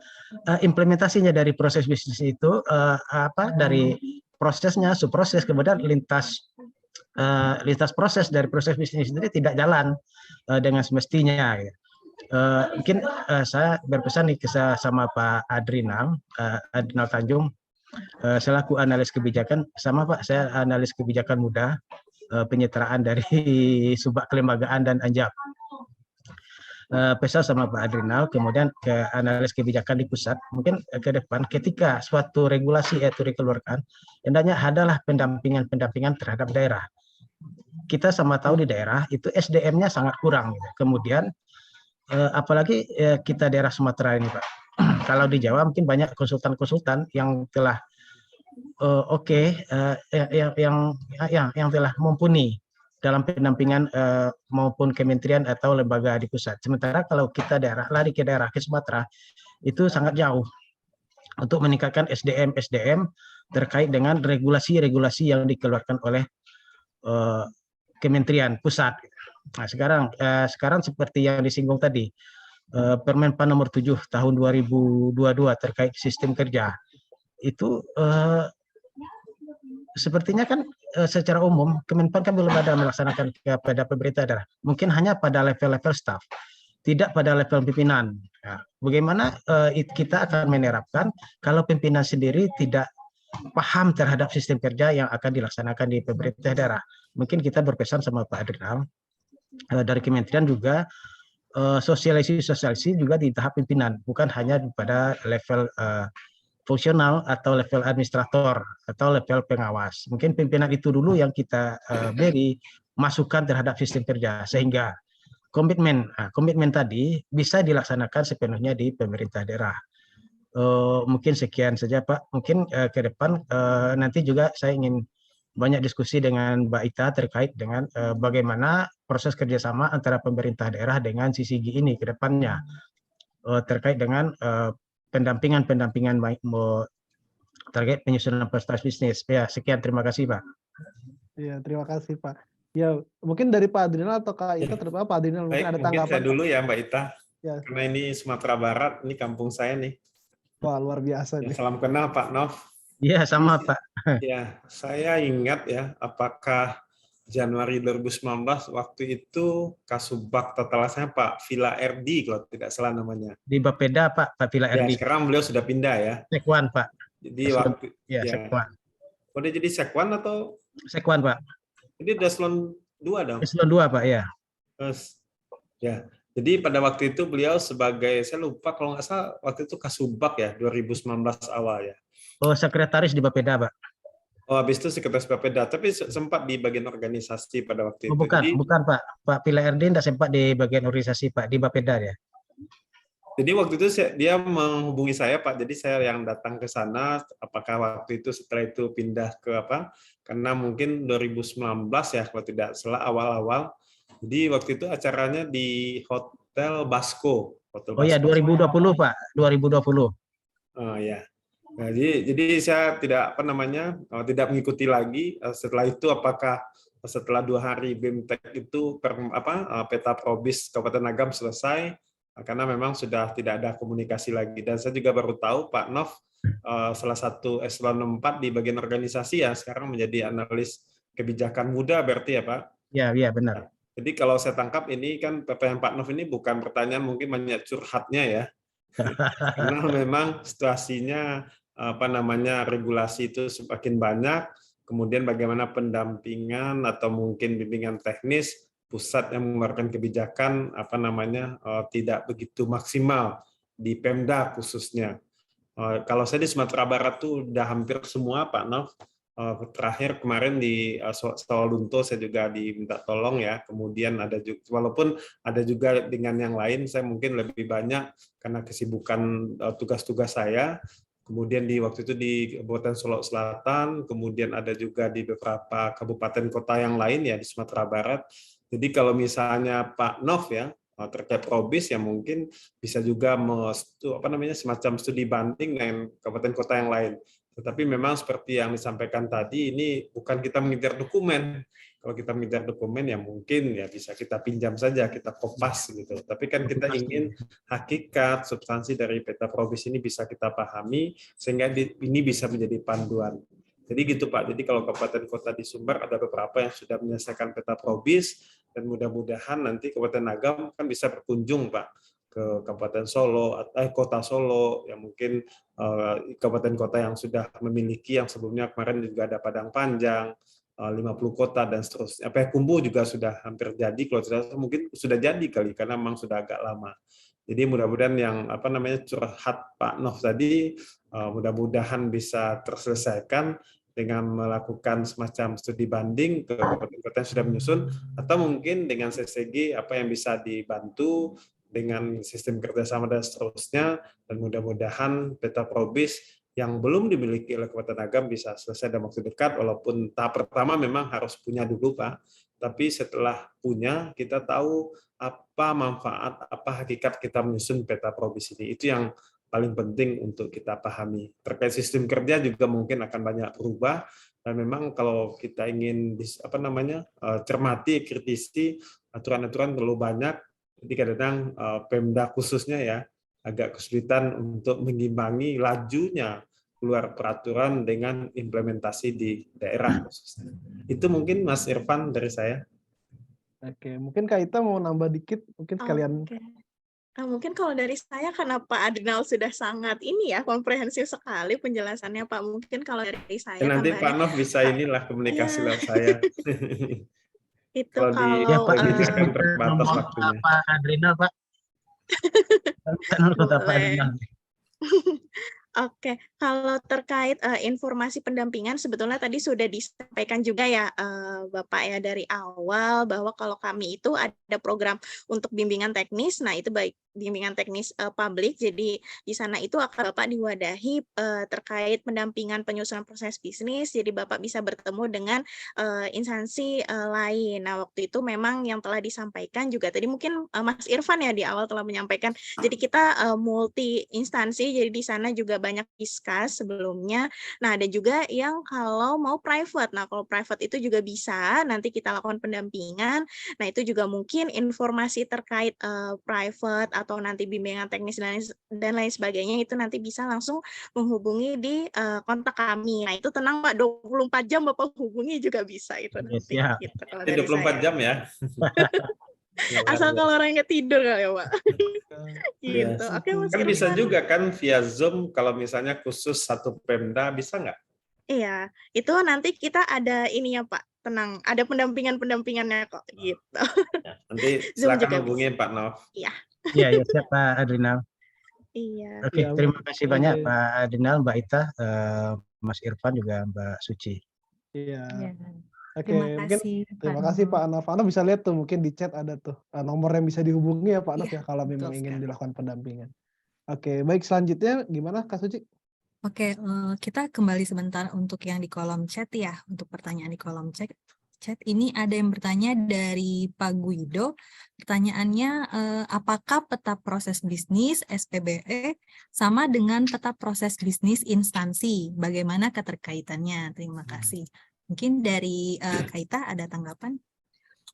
Speaker 5: implementasinya dari proses bisnis itu dari prosesnya, subproses, kemudian lintas proses dari proses bisnis sendiri tidak jalan dengan semestinya. Mungkin saya berpesan nih sama Pak Adrinal Tanjung, Selaku analis kebijakan, sama Pak, saya analis kebijakan muda, penyetaraan dari Subak Kelembagaan dan Anjak. Pesal sama Pak Adrinal, kemudian ke analis kebijakan di pusat, mungkin ke depan ketika suatu regulasi itu dikeluarkan, hendaknya adalah pendampingan terhadap daerah. Kita sama tahu di daerah itu SDM-nya sangat kurang. Kemudian apalagi kita daerah Sumatera ini Pak. Kalau di Jawa mungkin banyak konsultan-konsultan yang telah yang telah mumpuni dalam pendampingan maupun kementerian atau lembaga di pusat. Sementara kalau kita lari ke daerah ke Sumatera itu sangat jauh untuk meningkatkan SDM terkait dengan regulasi-regulasi yang dikeluarkan oleh kementerian pusat. Nah, sekarang seperti yang disinggung tadi, Permenpan nomor 7 tahun 2022 terkait sistem kerja itu sepertinya kan secara umum Kemenpan kan belum ada melaksanakan kepada pemerintah daerah. Mungkin hanya pada level-level staff, tidak pada level pimpinan. Nah, bagaimana kita akan menerapkan kalau pimpinan sendiri tidak paham terhadap sistem kerja yang akan dilaksanakan di pemerintah daerah? Mungkin kita berpesan sama Pak Adrinal dari kementerian juga sosialisasi juga di tahap pimpinan, bukan hanya pada level fungsional atau level administrator atau level pengawas. Mungkin pimpinan itu dulu yang kita beri masukan terhadap sistem kerja sehingga komitmen tadi bisa dilaksanakan sepenuhnya di pemerintah daerah. Mungkin sekian saja Pak. Mungkin ke depan nanti juga saya ingin banyak diskusi dengan Mbak Ita terkait dengan bagaimana proses kerjasama antara pemerintah daerah dengan CCG ini ke depannya terkait dengan pendampingan target penyusunan proses bisnis. Ya, sekian, terima kasih Pak.
Speaker 2: Iya, terima kasih Pak. Ya, mungkin dari Pak Adrinal atau Kak Ita, terutama Pak Adrinal mungkin ada
Speaker 4: Mungkin
Speaker 2: tanggapan.
Speaker 4: saya dulu ya Mbak Ita,
Speaker 2: Ya.
Speaker 4: karena ini Sumatera Barat, ini kampung saya nih.
Speaker 2: Wah, luar biasa
Speaker 4: Ya,
Speaker 2: nih.
Speaker 4: salam kenal Pak Nov.
Speaker 5: Iya, sama Pak.
Speaker 4: Ya, saya ingat ya, apakah Januari 2019 waktu itu Kasubag tata laksananya Pak Villa RD kalau tidak salah namanya.
Speaker 5: Di Bapeda Pak Villa
Speaker 4: Ya,
Speaker 5: RD.
Speaker 4: sekarang beliau sudah pindah ya.
Speaker 5: Sekwan Pak.
Speaker 4: Jadi waktu
Speaker 5: Sekwan.
Speaker 4: Oh, dia jadi sekwan atau?
Speaker 5: Sekwan Pak.
Speaker 4: Jadi udah eselon 2 dong.
Speaker 5: Eselon 2 Pak ya.
Speaker 4: Terus ya. Jadi pada waktu itu beliau sebagai, saya lupa kalau nggak salah waktu itu Kasubag ya 2019 awal ya.
Speaker 5: Oh, sekretaris di Bapeda Pak.
Speaker 4: Oh, habis itu sekretaris Bapeda, tapi sempat di bagian organisasi pada waktu itu.
Speaker 5: Bukan,
Speaker 4: Jadi,
Speaker 5: bukan Pak. Pak Villa RD tidak sempat di bagian organisasi Pak, di Bapeda ya.
Speaker 4: Jadi waktu itu dia menghubungi saya Pak, jadi saya yang datang ke sana. Apakah waktu itu setelah itu pindah ke apa? Karena mungkin 2019 ya kalau tidak salah awal-awal. Jadi waktu itu acaranya di Hotel Basco.
Speaker 5: Oh ya 2020 Pak, 2020.
Speaker 4: Oh ya. Nah, jadi saya tidak tidak mengikuti lagi. Setelah itu apakah setelah 2 hari BIMTEK itu peta probis Kabupaten Agam selesai? Karena memang sudah tidak ada komunikasi lagi. Dan saya juga baru tahu Pak Nov salah satu eselon 4 di bagian organisasi ya sekarang menjadi analis kebijakan muda berarti ya Pak?
Speaker 5: Ya benar.
Speaker 4: Jadi kalau saya tangkap ini kan PPM Pak Nov ini bukan pertanyaan mungkin banyak curhatnya ya. Karena memang situasinya regulasi itu semakin banyak, kemudian bagaimana pendampingan atau mungkin bimbingan teknis pusat yang mengeluarkan kebijakan tidak begitu maksimal di Pemda khususnya. Kalau saya di Sumatera Barat tuh udah hampir semua Pak Nov. Terakhir kemarin di Sawalunto saya juga diminta tolong ya. Kemudian ada juga, walaupun ada juga dengan yang lain, saya mungkin lebih banyak karena kesibukan tugas-tugas saya. Kemudian di waktu itu di Kabupaten Solok Selatan, kemudian ada juga di beberapa kabupaten kota yang lain ya di Sumatera Barat. Jadi kalau misalnya Pak Nov ya terkait probis ya mungkin bisa juga semacam studi banding dengan kabupaten kota yang lain. Tetapi memang seperti yang disampaikan tadi ini bukan kita mengejar dokumen. Kalau kita mengejar dokumen ya mungkin ya bisa kita pinjam saja, kita kopas gitu. Tapi kan kita ingin hakikat, substansi dari peta probis ini bisa kita pahami sehingga ini bisa menjadi panduan. Jadi gitu Pak. Jadi kalau kabupaten kota di Sumber ada beberapa yang sudah menyelesaikan peta probis dan mudah-mudahan nanti Kabupaten Agam kan bisa berkunjung Pak ke Kabupaten Solo, Kota Solo, yang mungkin kabupaten kota yang sudah memiliki, yang sebelumnya kemarin juga ada Padang Panjang, 50 kota dan seterusnya. Payakumbuh juga sudah hampir jadi, kalau tidak salah mungkin sudah jadi kali karena memang sudah agak lama. Jadi mudah-mudahan yang curhat Pak Nov tadi mudah-mudahan bisa terselesaikan dengan melakukan semacam studi banding ke kabupaten-kota yang sudah menyusun, atau mungkin dengan CCG apa yang bisa dibantu dengan sistem kerjasama dan seterusnya, dan mudah-mudahan peta probis yang belum dimiliki oleh Kabupaten Agam bisa selesai dalam waktu dekat, walaupun tahap pertama memang harus punya dulu, Pak. Tapi setelah punya, kita tahu apa manfaat, apa hakikat kita menyusun peta probis ini. Itu yang paling penting untuk kita pahami. Terkait sistem kerja juga mungkin akan banyak berubah, dan memang kalau kita ingin cermati, kritisi, aturan-aturan terlalu banyak, jadi kadang-kadang Pemda khususnya ya agak kesulitan untuk mengimbangi lajunya keluar peraturan dengan implementasi di daerah khususnya. Itu mungkin Mas Irfan dari saya.
Speaker 2: Oke, mungkin Kak Ita mau nambah dikit, mungkin sekalian.
Speaker 3: Oke. Mungkin kalau dari saya karena Pak Adrinal sudah sangat komprehensif sekali penjelasannya Pak. Mungkin kalau dari saya
Speaker 4: Nanti Pak Nov bisa komunikasi lewat saya.
Speaker 3: Itu kalau
Speaker 5: Ya Pak,
Speaker 4: itu
Speaker 5: itu
Speaker 4: terbatas waktunya.
Speaker 5: Pak Adrinal Pak. Kota Pak Adrinal.
Speaker 3: Oke, kalau terkait informasi pendampingan sebetulnya tadi sudah disampaikan juga ya Bapak ya dari awal bahwa kalau kami itu ada program untuk bimbingan teknis. Nah, itu baik bimbingan teknis publik. Jadi di sana itu akan Bapak diwadahi terkait pendampingan penyusunan proses bisnis. Jadi Bapak bisa bertemu dengan instansi lain. Nah, waktu itu memang yang telah disampaikan juga tadi mungkin Mas Irfan ya di awal telah menyampaikan. Jadi kita multi instansi. Jadi di sana juga banyak discuss sebelumnya. Nah, ada juga yang kalau mau private. Nah, kalau private itu juga bisa nanti kita lakukan pendampingan. Nah, itu juga mungkin informasi terkait private atau nanti bimbingan teknis dan lain sebagainya itu nanti bisa langsung menghubungi di kontak kami. Nah, itu tenang Pak, 24 jam Bapak hubungi juga bisa itu nanti.
Speaker 5: Siap.
Speaker 3: Gitu, kalau
Speaker 4: 24 jam ya.
Speaker 3: Asal kalau orangnya tidur kali ya Pak. Gitu. Oke, Mas
Speaker 4: Kan bisa
Speaker 3: Irfan.
Speaker 4: juga kan via Zoom kalau misalnya khusus satu Pemda, bisa nggak?
Speaker 3: Iya, itu nanti kita ada ininya Pak, tenang, ada pendampingannya kok gitu.
Speaker 4: Nanti
Speaker 3: Zoom
Speaker 4: silakan
Speaker 3: juga
Speaker 4: hubungi
Speaker 3: bisa.
Speaker 4: Pak Nov.
Speaker 3: Iya.
Speaker 5: Iya, siap Pak Adrinal.
Speaker 3: Iya.
Speaker 5: Oke,
Speaker 2: Ya,
Speaker 5: terima kasih banyak Pak Adrinal, Mbak Ita, Mas Irfan juga Mbak Suci.
Speaker 2: Iya.
Speaker 1: Ya.
Speaker 2: Oke, mungkin terima
Speaker 1: Pak
Speaker 2: kasih
Speaker 1: Nov.
Speaker 2: Pak Nov. Anda bisa lihat tuh mungkin di chat ada tuh nomor yang bisa dihubungi ya Pak Nov ya kalau memang ingin dilakukan pendampingan. Oke, baik, selanjutnya gimana Kak Suci?
Speaker 1: Oke, kita kembali sebentar untuk yang di kolom chat ya, untuk pertanyaan di kolom chat. Ini ada yang bertanya dari Pak Guido. Pertanyaannya, apakah peta proses bisnis SPBE sama dengan peta proses bisnis instansi? Bagaimana keterkaitannya? Terima kasih. Mungkin dari Kaita ada tanggapan?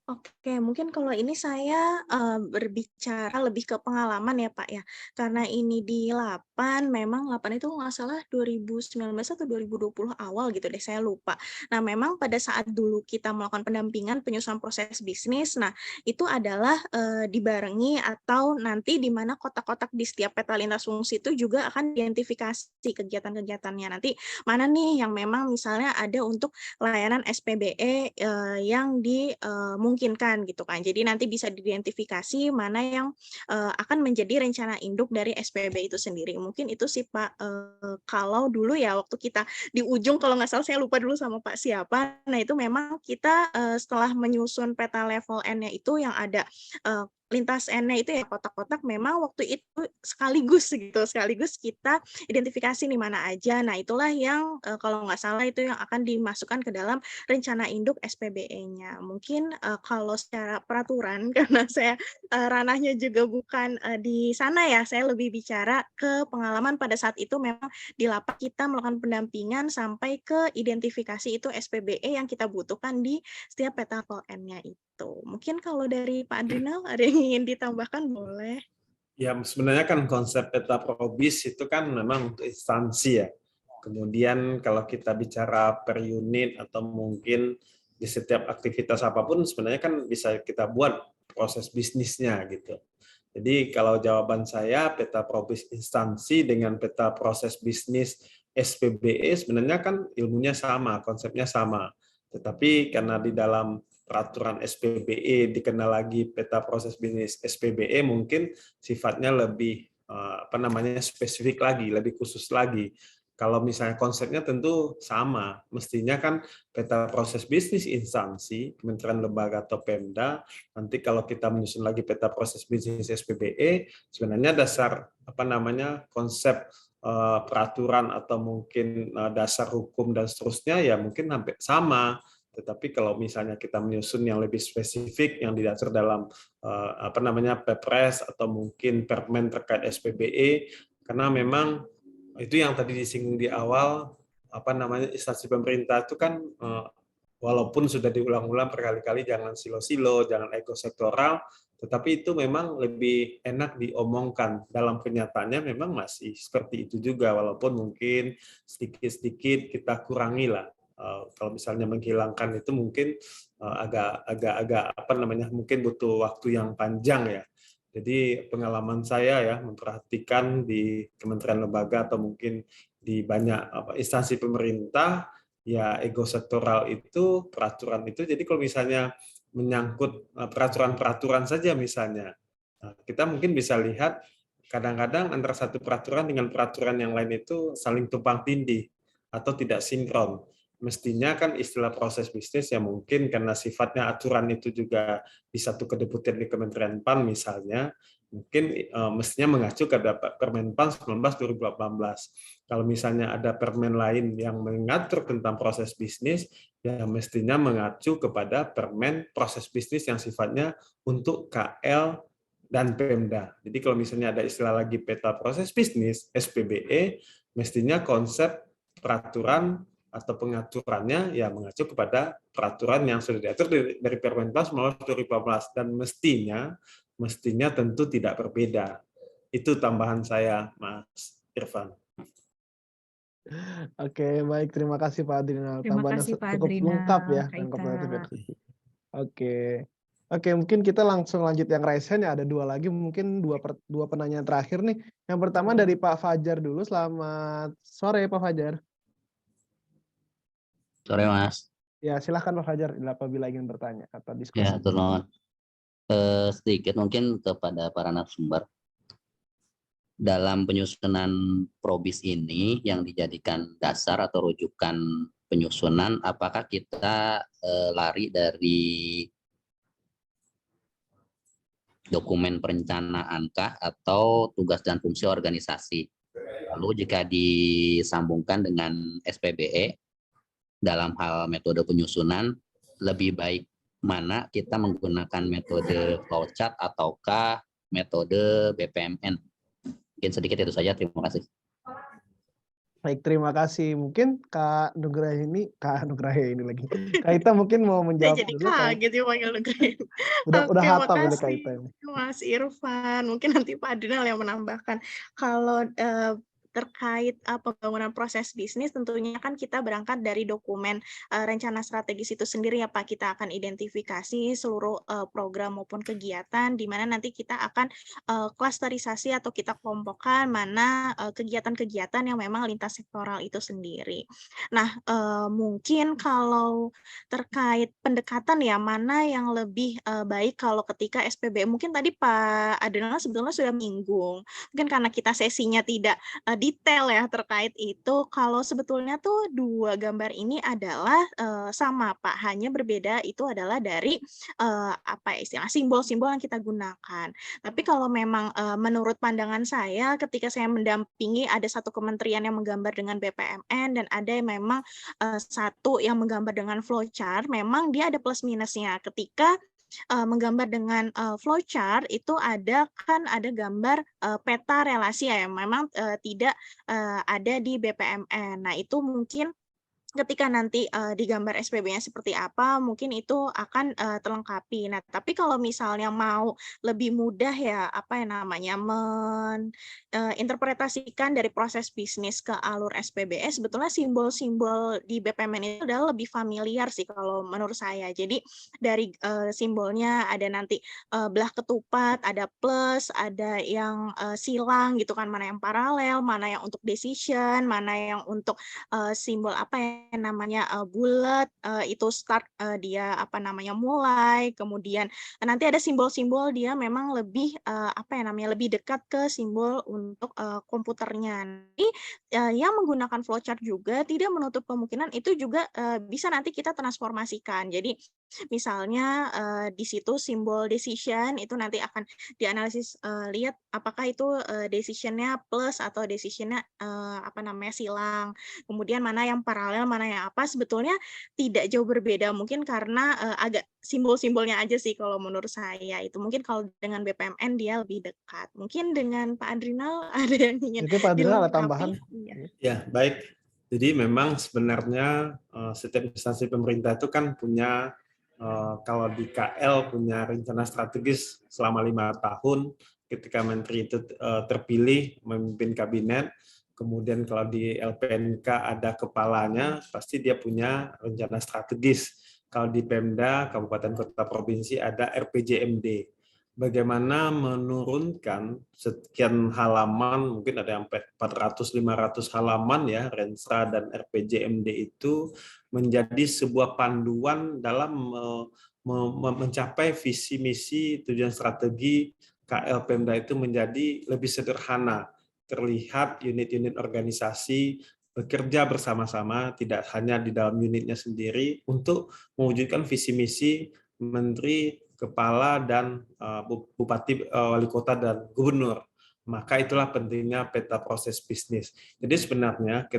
Speaker 3: Oke, mungkin kalau ini saya berbicara lebih ke pengalaman ya Pak ya. Karena ini di 8, memang 8 itu nggak salah 2019 atau 2020 awal gitu deh, saya lupa. Nah, memang pada saat dulu kita melakukan pendampingan penyusunan proses bisnis, nah itu adalah dibarengi atau nanti di mana kotak-kotak di setiap peta lintas fungsi itu juga akan identifikasi kegiatan-kegiatannya. Nanti mana nih yang memang misalnya ada untuk layanan SPBE yang dimungkinkan gitu kan. Jadi nanti bisa diidentifikasi mana yang akan menjadi rencana induk dari SPBE itu sendiri. Mungkin itu sih Pak, kalau dulu ya waktu kita di ujung kalau nggak salah saya lupa dulu sama Pak siapa. Nah itu memang kita setelah menyusun peta level N-nya itu yang ada lintas N-nya itu ya kotak-kotak memang waktu itu sekaligus kita identifikasi nih mana aja. Nah itulah yang kalau nggak salah itu yang akan dimasukkan ke dalam rencana induk SPBE-nya. Mungkin kalau secara peraturan karena saya ranahnya juga bukan di sana ya, saya lebih bicara ke pengalaman pada saat itu memang di lapak kita melakukan pendampingan sampai ke identifikasi itu SPBE yang kita butuhkan di setiap peta level N-nya itu. Mungkin kalau dari Pak Adrinal ada yang ingin ditambahkan boleh.
Speaker 4: Ya, sebenarnya kan konsep peta probis itu kan memang untuk instansi ya. Kemudian kalau kita bicara per unit atau mungkin di setiap aktivitas apapun sebenarnya kan bisa kita buat proses bisnisnya gitu. Jadi kalau jawaban saya peta probis instansi dengan peta proses bisnis SPBE sebenarnya kan ilmunya sama, konsepnya sama. Tetapi karena di dalam peraturan SPBE dikenal lagi peta proses bisnis SPBE mungkin sifatnya lebih spesifik lagi, lebih khusus lagi. Kalau misalnya konsepnya tentu sama, mestinya kan peta proses bisnis instansi, kementerian lembaga atau Pemda, nanti kalau kita menyusun lagi peta proses bisnis SPBE, sebenarnya dasar konsep peraturan atau mungkin dasar hukum dan seterusnya ya mungkin hampir sama. Tetapi kalau misalnya kita menyusun yang lebih spesifik yang didasar dalam Perpres atau mungkin Permen terkait SPBE, karena memang itu yang tadi disinggung di awal, instansi pemerintah itu kan walaupun sudah diulang-ulang berkali-kali jangan silo-silo, jangan ekosektoral, tetapi itu memang lebih enak diomongkan. Dalam kenyataannya memang masih seperti itu juga, walaupun mungkin sedikit-sedikit kita kurangi lah. Kalau misalnya menghilangkan itu mungkin agak mungkin butuh waktu yang panjang ya. Jadi pengalaman saya ya memperhatikan di kementerian lembaga atau mungkin di banyak instansi pemerintah ya ego sektoral itu peraturan itu. Jadi kalau misalnya menyangkut peraturan-peraturan saja misalnya, kita mungkin bisa lihat kadang-kadang antara satu peraturan dengan peraturan yang lain itu saling tumpang tindih atau tidak sinkron. Mestinya kan istilah proses bisnis ya mungkin karena sifatnya aturan itu juga di satu kedeputian di Kementerian PAN misalnya, mungkin mestinya mengacu ke Permen PAN 19/2018. Kalau misalnya ada permen lain yang mengatur tentang proses bisnis, ya mestinya mengacu kepada Permen proses bisnis yang sifatnya untuk KL dan Pemda. Jadi kalau misalnya ada istilah lagi peta proses bisnis, SPBE, mestinya konsep peraturan atau pengaturannya ya mengacu kepada peraturan yang sudah diatur dari Permen PAN 2014 dan mestinya tentu tidak berbeda. Itu tambahan saya, Mas Irfan.
Speaker 2: Oke, baik. Terima kasih Pak Adrinal.
Speaker 1: Terima
Speaker 2: Tambahannya
Speaker 1: kasih Pak
Speaker 2: cukup lengkap ya.
Speaker 1: Adrinal, Kak Ita.
Speaker 2: Oke, mungkin kita langsung lanjut yang raise hand ya. Ada dua lagi, mungkin dua penanya terakhir nih. Yang pertama dari Pak Fajar dulu. Selamat sore Pak Fajar.
Speaker 6: Sore Mas.
Speaker 2: Ya, silahkan Pak Fajar apabila ingin bertanya atau diskusi.
Speaker 6: Ya, tolong sedikit mungkin kepada para narasumber. Dalam penyusunan probis ini yang dijadikan dasar atau rujukan penyusunan, apakah kita lari dari dokumen perencanaanKah atau tugas dan fungsi organisasi? Lalu jika disambungkan dengan SPBE, dalam hal metode penyusunan, lebih baik mana kita menggunakan metode flowchart ataukah metode BPMN? Mungkin sedikit itu saja, terima kasih.
Speaker 2: Baik, terima kasih. Mungkin Kak Nugraha ini lagi. Kak Ita mungkin mau menjawab
Speaker 3: jadi
Speaker 2: dulu.
Speaker 3: Kaget ya panggil Nugraha.
Speaker 2: Udah
Speaker 3: Oke,
Speaker 2: hafal ini Kak
Speaker 3: makasih
Speaker 2: Ita ini.
Speaker 3: Mas Irfan. Mungkin nanti Pak Adrinal yang menambahkan. Kalau terkait pembangunan proses bisnis, tentunya kan kita berangkat dari dokumen rencana strategis itu sendiri ya Pak. Kita akan identifikasi seluruh program maupun kegiatan, di mana nanti kita akan klasterisasi atau kita kelompokkan mana kegiatan-kegiatan yang memang lintas sektoral itu sendiri. Nah, mungkin kalau terkait pendekatan ya, mana yang lebih baik kalau ketika SPBE, mungkin tadi Pak Adrinal sebetulnya sudah menyinggung, mungkin karena kita sesinya tidak detail ya terkait itu, kalau sebetulnya tuh dua gambar ini adalah sama Pak, hanya berbeda itu adalah dari istilah simbol-simbol yang kita gunakan. Tapi kalau memang menurut pandangan saya, ketika saya mendampingi ada satu kementerian yang menggambar dengan BPMN dan ada yang memang satu yang menggambar dengan flowchart, memang dia ada plus minusnya. Ketika menggambar dengan flowchart itu ada gambar peta relasi ya yang memang tidak ada di BPMN. Nah, itu mungkin ketika nanti di gambar SPB-nya seperti apa, mungkin itu akan terlengkapi. Nah, tapi kalau misalnya mau lebih mudah ya, apa ya namanya, interpretasikan dari proses bisnis ke alur SPBS, sebetulnya simbol-simbol di BPMN itu adalah lebih familiar sih kalau menurut saya. Jadi dari simbolnya ada nanti belah ketupat, ada plus, ada yang silang gitu kan, mana yang paralel, mana yang untuk decision, mana yang untuk simbol apa ya namanya, bulat, itu start, dia apa namanya, mulai, kemudian nanti ada simbol-simbol dia memang lebih, apa ya namanya, lebih dekat ke simbol untuk, komputernya. Nanti, yang menggunakan flowchart juga tidak menutup kemungkinan itu juga, bisa nanti kita transformasikan. Jadi misalnya, di situ simbol decision itu nanti akan dianalisis, lihat apakah itu, decision-nya plus atau decision-nya, apa namanya, silang. Kemudian mana yang paralel, mana yang apa, sebetulnya tidak jauh berbeda. Mungkin karena, agak simbol-simbolnya aja sih kalau menurut saya itu. Mungkin kalau dengan BPMN dia lebih dekat. Mungkin dengan Pak Adrinal ada yang ingin
Speaker 2: Itu Pak Adrinal ada tambahan?
Speaker 3: dilengkapi? Iya.
Speaker 4: Ya, baik. Jadi memang sebenarnya setiap instansi pemerintah itu kan punya, kalau di KL punya rencana strategis selama 5 tahun ketika menteri itu terpilih memimpin kabinet. Kemudian kalau di LPNK ada kepalanya, pasti dia punya rencana strategis. Kalau di Pemda, Kabupaten Kota Provinsi ada RPJMD. Bagaimana menurunkan sekian halaman, mungkin ada yang 400-500 halaman ya, Renstra dan RPJMD itu menjadi sebuah panduan dalam mencapai visi misi tujuan strategi KL Pemda itu menjadi lebih sederhana. Terlihat unit-unit organisasi bekerja bersama-sama, tidak hanya di dalam unitnya sendiri, untuk mewujudkan visi misi menteri, kepala, dan bupati, wali kota, dan gubernur. Maka itulah pentingnya peta proses bisnis. Jadi sebenarnya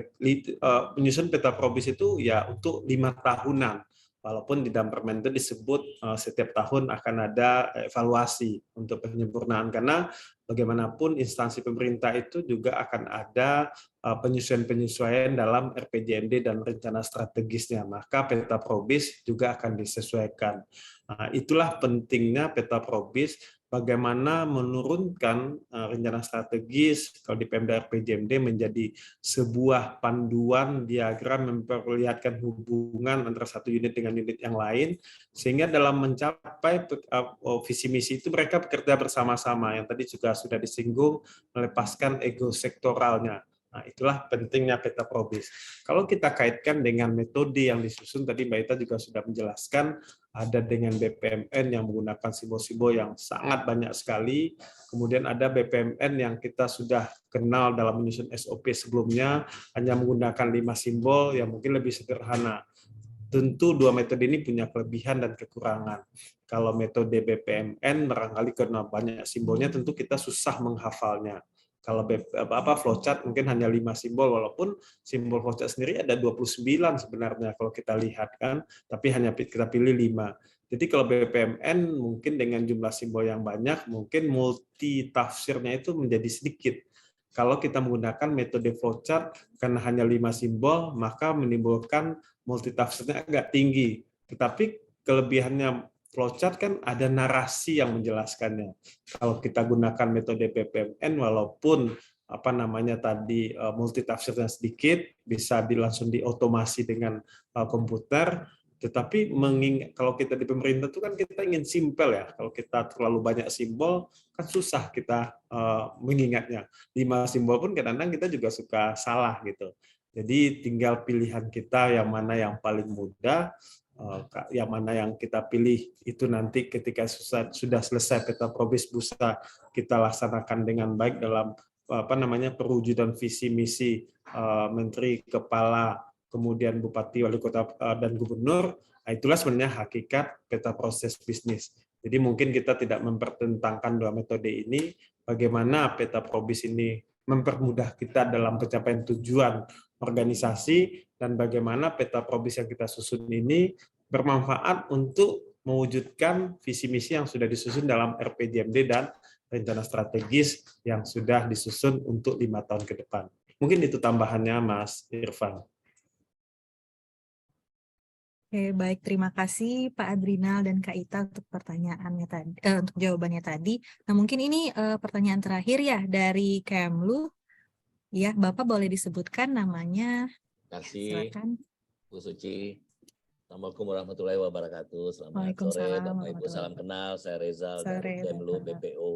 Speaker 4: menyusun peta probis itu ya untuk 5 tahunan. Walaupun di dalam permen itu disebut setiap tahun akan ada evaluasi untuk penyempurnaan. Karena bagaimanapun instansi pemerintah itu juga akan ada penyesuaian-penyesuaian dalam RPJMD dan rencana strategisnya. Maka peta probis juga akan disesuaikan. Nah, itulah pentingnya peta probis, bagaimana menurunkan rencana strategis kalau di Pemda RPJMD menjadi sebuah panduan diagram memperlihatkan hubungan antara satu unit dengan unit yang lain, sehingga dalam mencapai visi misi itu mereka bekerja bersama-sama, yang tadi juga sudah disinggung, melepaskan ego sektoralnya. Nah, itulah pentingnya peta probis. Kalau kita kaitkan dengan metode yang disusun, tadi Mbak Ita juga sudah menjelaskan, ada dengan BPMN yang menggunakan simbol-simbol yang sangat banyak sekali, kemudian ada BPMN yang kita sudah kenal dalam menyusun SOP sebelumnya, hanya menggunakan 5 simbol yang mungkin lebih sederhana. Tentu dua metode ini punya kelebihan dan kekurangan. Kalau metode BPMN barangkali karena banyak simbolnya tentu kita susah menghafalnya. Kalau flowchart mungkin hanya 5 simbol, walaupun simbol flowchart sendiri ada 29 sebenarnya kalau kita lihat kan, tapi hanya kita pilih 5. Jadi kalau BPMN mungkin dengan jumlah simbol yang banyak, mungkin multi tafsirnya itu menjadi sedikit. Kalau kita menggunakan metode flowchart karena hanya 5 simbol, maka menimbulkan multitafsirnya agak tinggi. Tetapi kelebihannya flowchart kan ada narasi yang menjelaskannya. Kalau kita gunakan metode BPMN, walaupun apa namanya tadi multitafsirnya sedikit, bisa langsung diotomasi dengan komputer, tetapi kalau kita di pemerintah itu kan kita ingin simpel ya. Kalau kita terlalu banyak simbol kan susah kita mengingatnya. 5 simbol pun kadang-kadang kita juga suka salah gitu. Jadi tinggal pilihan kita yang mana yang paling mudah, yang mana yang kita pilih itu nanti ketika sudah selesai peta probis bisa kita laksanakan dengan baik dalam perwujudan visi misi menteri, kepala, kemudian bupati, wali kota, dan gubernur. Nah, itulah sebenarnya hakikat peta proses bisnis. Jadi mungkin kita tidak mempertentangkan dua metode ini, bagaimana peta probis ini mempermudah kita dalam pencapaian tujuan organisasi, dan bagaimana peta probis yang kita susun ini bermanfaat untuk mewujudkan visi misi yang sudah disusun dalam RPJMD dan rencana strategis yang sudah disusun untuk 5 tahun ke depan. Mungkin itu tambahannya, Mas Irfan.
Speaker 1: Oke, baik. Terima kasih Pak Adrinal dan Kak Ita untuk pertanyaannya tadi, untuk jawabannya tadi. Nah, mungkin ini pertanyaan terakhir ya dari Kemlu. Ya, Bapak boleh disebutkan namanya.
Speaker 7: Terima kasih,
Speaker 1: Silakan.
Speaker 7: Bu Suci. Assalamualaikum warahmatullahi wabarakatuh. Selamat sore,
Speaker 1: Waalaikumsalam
Speaker 7: Bapak Ibu.
Speaker 1: warahmatullahi
Speaker 7: Salam kenal. Saya Rezal dari
Speaker 1: Sore,
Speaker 7: Kemlu
Speaker 1: Bapak.
Speaker 7: BPO.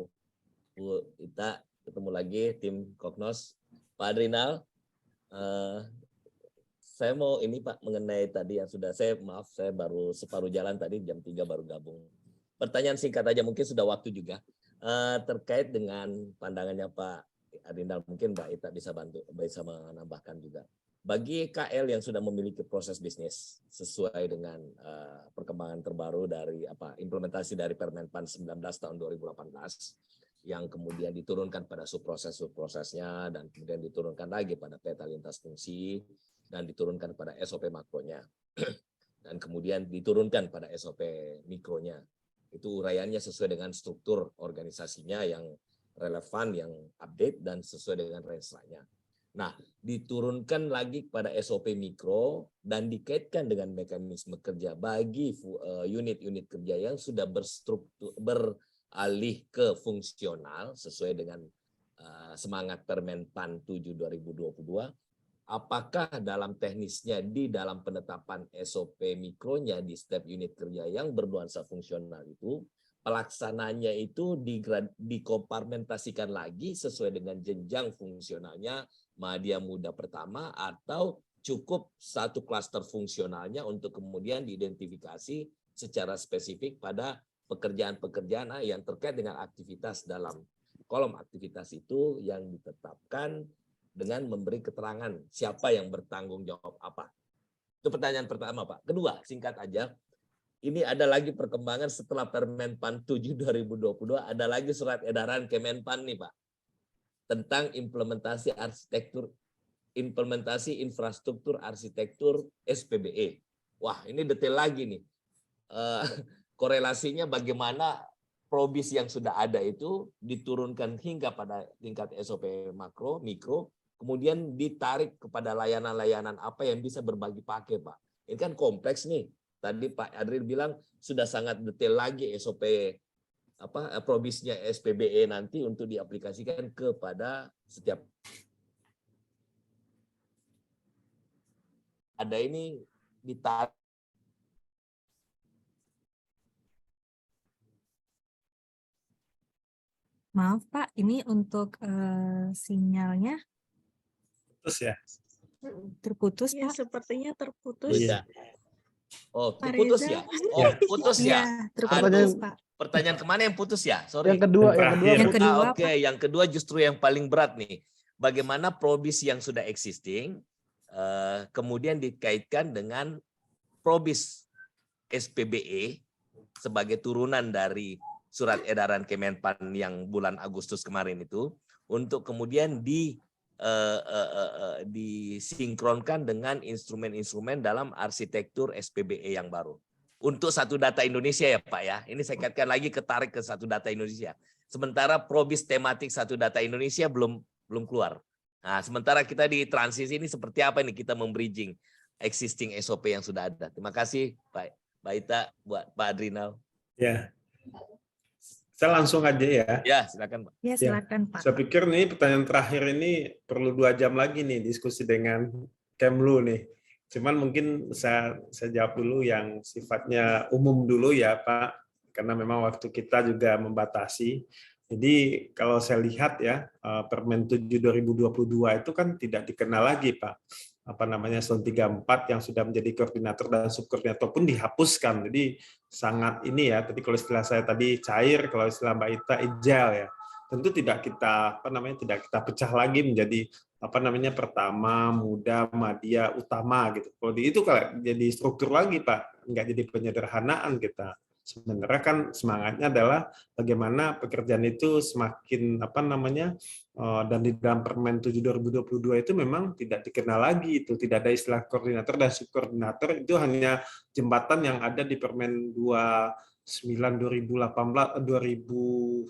Speaker 7: Bu Ita, ketemu lagi tim Koknos. Pak Adrinal, saya mau ini Pak mengenai tadi yang sudah saya baru separuh jalan tadi jam 3 baru gabung. Pertanyaan singkat aja, mungkin sudah waktu juga. Terkait dengan pandangannya Pak Adrinal, mungkin Mbak Ita bisa menambahkan juga. Bagi KL yang sudah memiliki proses bisnis sesuai dengan perkembangan terbaru dari implementasi dari Permenpan 19 tahun 2018 yang kemudian diturunkan pada subproses-subprosesnya dan kemudian diturunkan lagi pada peta lintas fungsi dan diturunkan pada SOP makronya dan kemudian diturunkan pada SOP mikronya. Itu uraiannya sesuai dengan struktur organisasinya yang relevan, yang update dan sesuai dengan range-nya. Nah, diturunkan lagi pada SOP mikro dan dikaitkan dengan mekanisme kerja bagi unit-unit kerja yang sudah beralih ke fungsional sesuai dengan semangat Permenpan 7 2022. Apakah dalam teknisnya di dalam penetapan SOP mikronya di setiap unit kerja yang bernuansa fungsional itu pelaksananya itu dikompartmentasikan lagi sesuai dengan jenjang fungsionalnya Madya Muda pertama atau cukup satu klaster fungsionalnya untuk kemudian diidentifikasi secara spesifik pada pekerjaan-pekerjaan yang terkait dengan aktivitas dalam kolom aktivitas itu yang ditetapkan dengan memberi keterangan siapa yang bertanggung jawab apa. Itu pertanyaan pertama, Pak. Kedua, singkat aja. Ini ada lagi perkembangan setelah Permenpan 7 2022, ada lagi surat edaran Kemenpan nih, Pak. Tentang implementasi infrastruktur arsitektur SPBE. Wah, ini detail lagi nih. Korelasinya bagaimana probis yang sudah ada itu diturunkan hingga pada tingkat SOP makro, mikro, kemudian ditarik kepada layanan-layanan apa yang bisa berbagi pakai, Pak. Ini kan kompleks nih. Tadi Pak Adril bilang sudah sangat detail lagi SOP probisnya SPBE nanti untuk diaplikasikan kepada setiap. Ada ini ditarik.
Speaker 1: Maaf Pak, ini untuk sinyalnya
Speaker 4: Terus ya.
Speaker 1: terputus
Speaker 3: Ya,
Speaker 1: Pak.
Speaker 3: sepertinya terputus.
Speaker 4: Iya.
Speaker 7: Oh,
Speaker 3: Pak
Speaker 7: terputus
Speaker 3: Reza.
Speaker 7: ya? Oh, putus
Speaker 1: Iya,
Speaker 7: ya?
Speaker 1: terputus Pak.
Speaker 7: Pertanyaan kemana yang putus ya? Sorry.
Speaker 2: Yang kedua,
Speaker 1: Yang kedua,
Speaker 7: Oke, yang kedua justru yang paling berat nih. Bagaimana probis yang sudah existing kemudian dikaitkan dengan probis SPBE sebagai turunan dari surat edaran Kemenpan yang bulan Agustus kemarin itu untuk kemudian disinkronkan dengan instrumen-instrumen dalam arsitektur SPBE yang baru. Untuk Satu Data Indonesia ya Pak ya. Ini saya kaitkan lagi ketarik ke Satu Data Indonesia. Sementara probis tematik Satu Data Indonesia belum keluar. Nah, sementara kita di transisi ini seperti apa nih kita membridging existing SOP yang sudah ada. Terima kasih Pak Ita, buat Pak Adrinal.
Speaker 4: Ya. Saya langsung aja ya.
Speaker 7: Ya, silakan Pak.
Speaker 1: Ya, silakan Pak.
Speaker 4: Saya pikir nih pertanyaan terakhir ini perlu 2 jam lagi nih diskusi dengan Kemlu nih. Cuman mungkin saya jawab dulu yang sifatnya umum dulu ya Pak, karena memang waktu kita juga membatasi. Jadi kalau saya lihat ya, Permen 7 2022 itu kan tidak dikenal lagi Pak. Eselon 34 yang sudah menjadi koordinator dan subkoordinator pun dihapuskan. Jadi sangat ini ya, tadi kalau istilah saya tadi cair, kalau istilah Mbak Ita agile ya. Tentu tidak kita pecah lagi menjadi pertama, muda, madya, utama gitu. Kalau itu jadi struktur lagi Pak, nggak jadi penyederhanaan kita. Sebenarnya kan semangatnya adalah bagaimana pekerjaan itu semakin dan di dalam Permen 7 2022 itu memang tidak dikenal lagi, itu tidak ada istilah koordinator dan subkoordinator, itu hanya jembatan yang ada di Permen 29 2019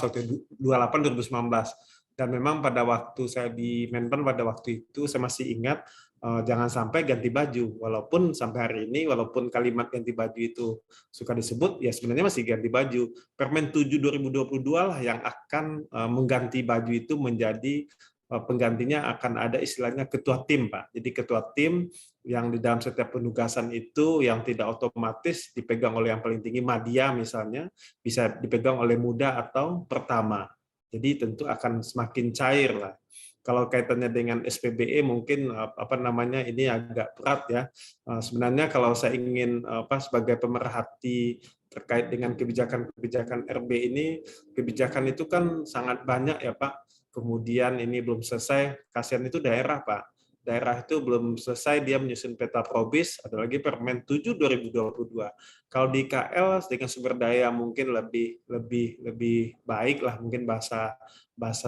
Speaker 4: waktu 28 2019. Dan memang pada waktu saya di Menpan pada waktu itu saya masih ingat jangan sampai ganti baju. Walaupun sampai hari ini, walaupun kalimat ganti baju itu suka disebut, ya sebenarnya masih ganti baju. Permen 7 2022 lah yang akan mengganti baju itu menjadi penggantinya akan ada istilahnya ketua tim, Pak. Jadi ketua tim yang di dalam setiap penugasan itu yang tidak otomatis dipegang oleh yang paling tinggi, madya misalnya, bisa dipegang oleh muda atau pertama. Jadi tentu akan semakin cair lah. Kalau kaitannya dengan SPBE mungkin ini agak berat ya. Sebenarnya kalau saya ingin sebagai pemerhati terkait dengan kebijakan RB ini, kebijakan itu kan sangat banyak ya Pak. Kemudian ini belum selesai, kasihan itu daerah Pak. Daerah itu belum selesai dia menyusun peta probis, ada lagi Permen 7 2022. Kalau di KL dengan sumber daya mungkin lebih baik lah, mungkin bahasa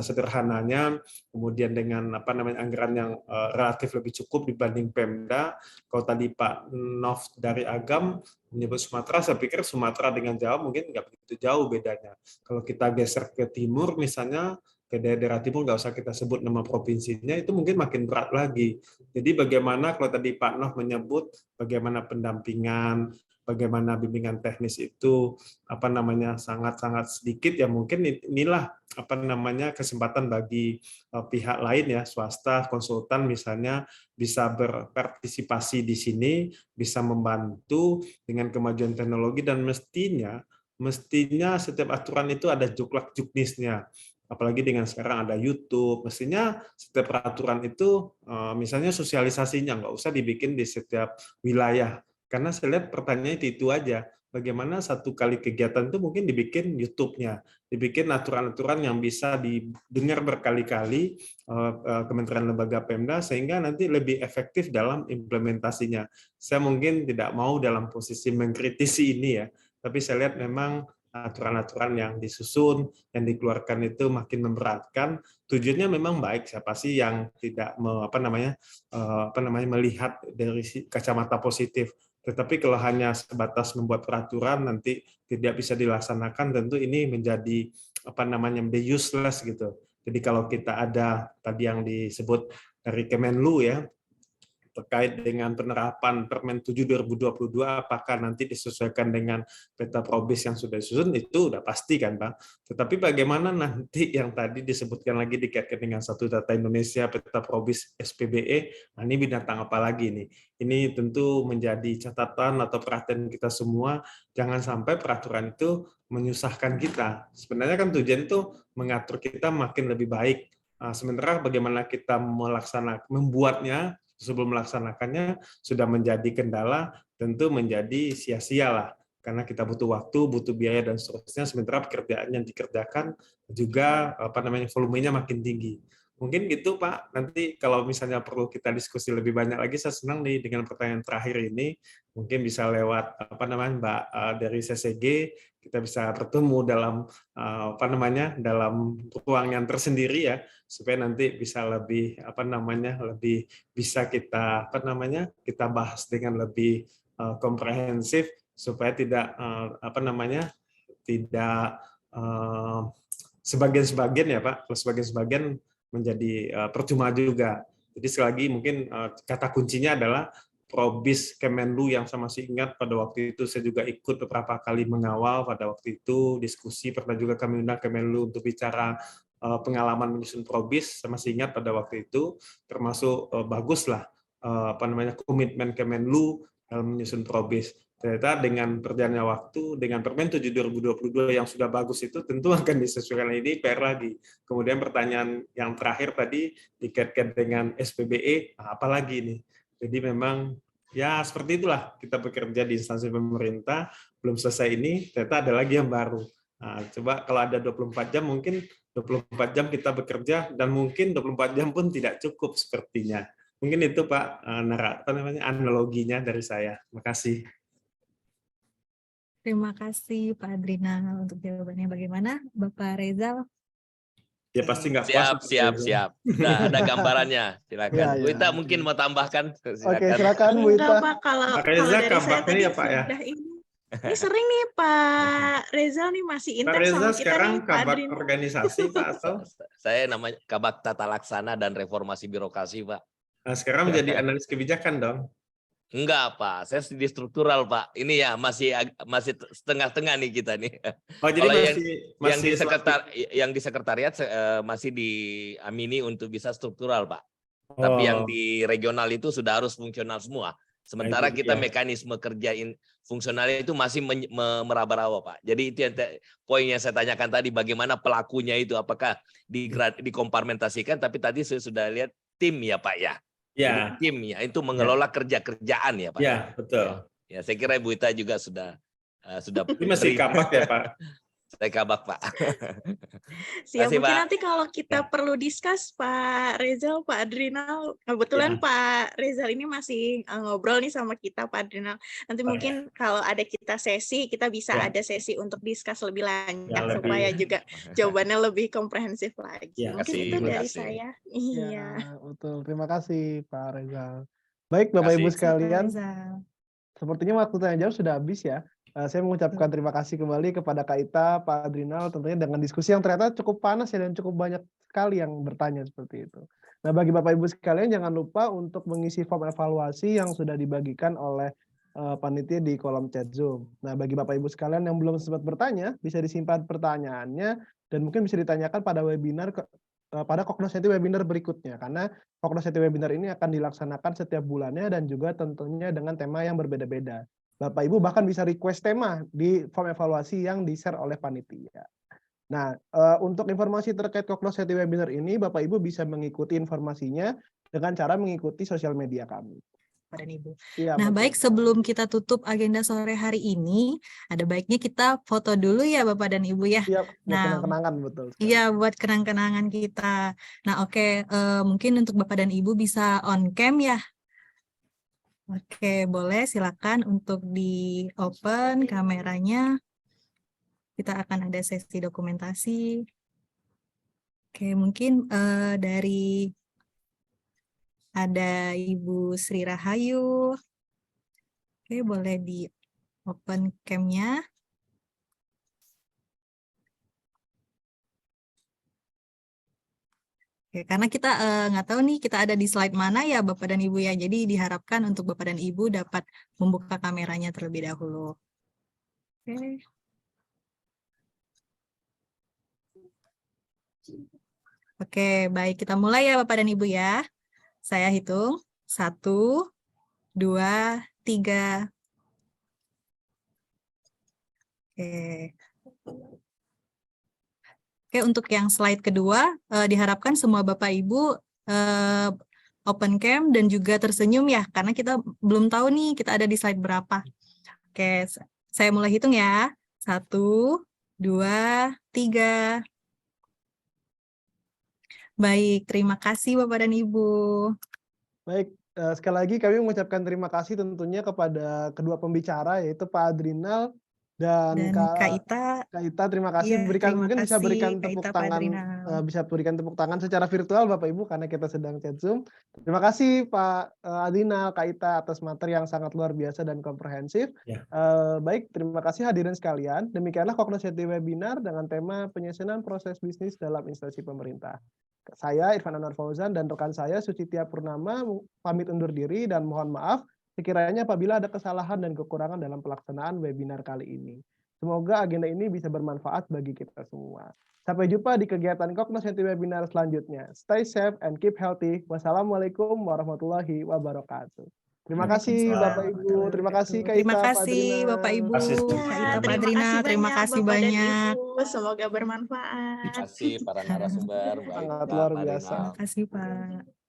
Speaker 4: sederhananya, kemudian dengan anggaran yang relatif lebih cukup dibanding Pemda. Kalau tadi Pak Nov dari Agam menyebut Sumatera, saya pikir Sumatera dengan Jawa mungkin nggak begitu jauh bedanya. Kalau kita geser ke timur misalnya, ke daerah timur nggak usah kita sebut nama provinsinya, itu mungkin makin berat lagi. Jadi bagaimana kalau tadi Pak Nov menyebut bagaimana pendampingan, bagaimana bimbingan teknis itu sangat-sangat sedikit, ya mungkin inilah kesempatan bagi pihak lain ya, swasta, konsultan misalnya bisa berpartisipasi di sini, bisa membantu dengan kemajuan teknologi, dan mestinya setiap aturan itu ada juklak-juknisnya. Apalagi dengan sekarang ada YouTube, mestinya setiap peraturan itu misalnya sosialisasinya nggak usah dibikin di setiap wilayah. Karena saya lihat pertanyaannya itu aja. Bagaimana satu kali kegiatan itu mungkin dibikin YouTube-nya, dibikin aturan-aturan yang bisa didengar berkali-kali Kementerian Lembaga Pemda, sehingga nanti lebih efektif dalam implementasinya. Saya mungkin tidak mau dalam posisi mengkritisi ini ya, tapi saya lihat memang aturan-aturan yang disusun, yang dikeluarkan itu makin memberatkan. Tujuannya memang baik, siapa sih yang tidak melihat dari kacamata positif. Tetapi kalau hanya sebatas membuat peraturan nanti tidak bisa dilaksanakan, tentu ini menjadi useless gitu. Jadi kalau kita ada tadi yang disebut dari Kemenlu ya, terkait dengan penerapan Permen 7 2022, apakah nanti disesuaikan dengan peta probis yang sudah disusun, itu udah pasti kan Pak. Tetapi bagaimana nanti yang tadi disebutkan lagi dikaitkan dengan Satu Data Indonesia, peta probis SPBE, nah ini binatang apa lagi nih? Ini tentu menjadi catatan atau perhatian kita semua, jangan sampai peraturan itu menyusahkan kita. Sebenarnya kan tujuan itu mengatur kita makin lebih baik. Sementara bagaimana kita membuatnya, sebelum melaksanakannya sudah menjadi kendala, tentu menjadi sia-sia lah. Karena kita butuh waktu, butuh biaya, dan seterusnya, sementara pekerjaan yang dikerjakan juga volumenya makin tinggi. Mungkin gitu Pak, nanti kalau misalnya perlu kita diskusi lebih banyak lagi, saya senang nih dengan pertanyaan terakhir ini, mungkin bisa lewat Mbak dari CCG, kita bisa bertemu dalam dalam ruang yang tersendiri ya, supaya nanti bisa lebih lebih bisa kita kita bahas dengan lebih komprehensif, supaya tidak tidak sebagian-sebagian ya Pak, kalau sebagian-sebagian menjadi percuma juga. Jadi sekali lagi mungkin kata kuncinya adalah Probis Kemenlu yang saya masih ingat pada waktu itu saya juga ikut beberapa kali mengawal pada waktu itu diskusi, pernah juga kami undang Kemenlu untuk bicara pengalaman menyusun Probis, saya masih ingat pada waktu itu, termasuk baguslah komitmen Kemenlu dalam menyusun Probis. Ternyata dengan berjalannya waktu, dengan Permen 7 2022 yang sudah bagus itu tentu akan disesuaikan, ini PR lagi. Kemudian pertanyaan yang terakhir tadi dikaitkan dengan SPBE, apalagi ini. Jadi memang ya seperti itulah kita bekerja di instansi pemerintah, belum selesai ini, ternyata ada lagi yang baru. Nah, coba kalau ada 24 jam, mungkin 24 jam kita bekerja, dan mungkin 24 jam pun tidak cukup sepertinya. Mungkin itu Pak analoginya dari saya. Terima kasih.
Speaker 1: Terima kasih Pak Adrinal untuk jawabannya. Bagaimana Bapak Rezal?
Speaker 4: Ya pasti nggak puas.
Speaker 7: Siap. Nah, ada gambarannya. Silakan. Bu Ita mungkin mau tambahkan.
Speaker 2: Silakan. Oke, silakan Bu Ita.
Speaker 3: Pak, kalau dari saya tadi ya Pak ya. Ini sering nih Pak Rezal nih masih intens sama kita
Speaker 4: sekarang
Speaker 3: nih Pak
Speaker 4: kabak
Speaker 3: Adrinal.
Speaker 4: organisasi Pak atau?
Speaker 7: Saya namanya Kabak Tata Laksana dan Reformasi Birokrasi Pak.
Speaker 4: Nah, sekarang menjadi analis kebijakan dong.
Speaker 7: Enggak, Pak. Saya studi struktural, Pak. Ini ya masih setengah-tengah nih kita nih.
Speaker 4: Oh, jadi
Speaker 7: Kalau yang di sekretariat masih diamini untuk bisa struktural, Pak. Tapi yang di regional itu sudah harus fungsional semua. Sementara kita mekanisme kerja fungsional itu masih meraba-raba, Pak. Jadi itu yang poin yang saya tanyakan tadi, bagaimana pelakunya itu, apakah dikompartmentasikan, tapi tadi saya sudah lihat tim ya, Pak ya.
Speaker 4: Ya.
Speaker 7: Tim ya, itu mengelola kerjaan ya, Pak.
Speaker 4: Ya, betul.
Speaker 7: Ya, saya kira Ibu Ita juga sudah
Speaker 4: Ini masih kabak ya, Pak?
Speaker 7: Saya kabak, Pak.
Speaker 3: Siap,
Speaker 7: Kasih,
Speaker 3: mungkin
Speaker 7: Pak.
Speaker 3: nanti kalau kita perlu discuss Pak Rezal, Pak Adrinal, kebetulan Pak Rezal ini masih ngobrol nih sama kita, Pak Adrinal. Nanti mungkin kalau ada kita sesi, kita bisa ada sesi untuk discuss lebih lanjut supaya juga jawabannya lebih komprehensif lagi. Mungkin itu dari saya. Iya.
Speaker 2: Betul. Terima kasih Pak Rezal. Baik Bapak Ibu sekalian, sepertinya waktu tanya jawab sudah habis ya. Saya mengucapkan terima kasih kembali kepada Kak Ita, Pak Adrinal, tentunya dengan diskusi yang ternyata cukup panas ya dan cukup banyak sekali yang bertanya seperti itu. Nah, bagi Bapak Ibu sekalian jangan lupa untuk mengisi form evaluasi yang sudah dibagikan oleh panitia di kolom chat Zoom. Nah, bagi Bapak Ibu sekalian yang belum sempat bertanya, bisa disimpan pertanyaannya dan mungkin bisa ditanyakan pada webinar pada Cognoscenti webinar berikutnya, karena Cognoscenti webinar ini akan dilaksanakan setiap bulannya dan juga tentunya dengan tema yang berbeda-beda. Bapak Ibu bahkan bisa request tema di form evaluasi yang di-share oleh panitia. Nah, untuk informasi terkait Cognoscenti webinar ini, Bapak Ibu bisa mengikuti informasinya dengan cara mengikuti sosial media kami.
Speaker 1: Bapak dan Ibu.
Speaker 2: Ya,
Speaker 1: nah, baik sebelum kita tutup agenda sore hari ini, ada baiknya kita foto dulu ya Bapak dan Ibu ya.
Speaker 2: Iya,
Speaker 1: nah,
Speaker 2: kenang-kenangan betul.
Speaker 1: Iya, buat kenang-kenangan kita. Nah, oke, mungkin untuk Bapak dan Ibu bisa on cam ya. Oke, boleh silakan untuk di open kameranya. Kita akan ada sesi dokumentasi. Oke, mungkin dari ada Ibu Sri Rahayu. Oke, boleh di open cam-nya. Oke, karena kita nggak tahu nih kita ada di slide mana ya Bapak dan Ibu ya. Jadi diharapkan untuk Bapak dan Ibu dapat membuka kameranya terlebih dahulu. Oke. Oke, baik. Kita mulai ya Bapak dan Ibu ya. Saya hitung. 1, 2, 3. Oke. Oke, untuk yang slide kedua, diharapkan semua Bapak Ibu open cam dan juga tersenyum ya, karena kita belum tahu nih kita ada di slide berapa. Oke, saya mulai hitung ya. 1, 2, 3. Baik, terima kasih Bapak dan Ibu.
Speaker 2: Baik, sekali lagi kami mengucapkan terima kasih tentunya kepada kedua pembicara, yaitu Pak Adrinal dan Kak Ita, terima kasih.
Speaker 1: Iya,
Speaker 2: Mungkin bisa berikan tepuk tangan, bisa berikan tepuk tangan secara virtual Bapak Ibu karena kita sedang chat Zoom. Terima kasih Pak Adrinal, Kak Ita atas materi yang sangat luar biasa dan komprehensif. Ya. Baik, terima kasih hadirin sekalian. Demikianlah Cognoscenti webinar dengan tema penyusunan proses bisnis dalam instansi pemerintah. Saya Irfan Anwar Fauzan dan rekan saya Sucitia Purnama pamit undur diri dan mohon maaf sekiranya apabila ada kesalahan dan kekurangan dalam pelaksanaan webinar kali ini. Semoga agenda ini bisa bermanfaat bagi kita semua. Sampai jumpa di kegiatan Cognoscenti webinar selanjutnya. Stay safe and keep healthy. Wassalamualaikum warahmatullahi wabarakatuh. Terima kasih Bapak Ibu, terima kasih Kak Ita,
Speaker 1: terima kasih Bapak Ibu, Kak Ita, Pak Adrinal, terima kasih banyak.
Speaker 3: Semoga bermanfaat.
Speaker 7: Terima kasih para narasumber.
Speaker 2: Sangat luar biasa.
Speaker 1: Terima kasih Pak.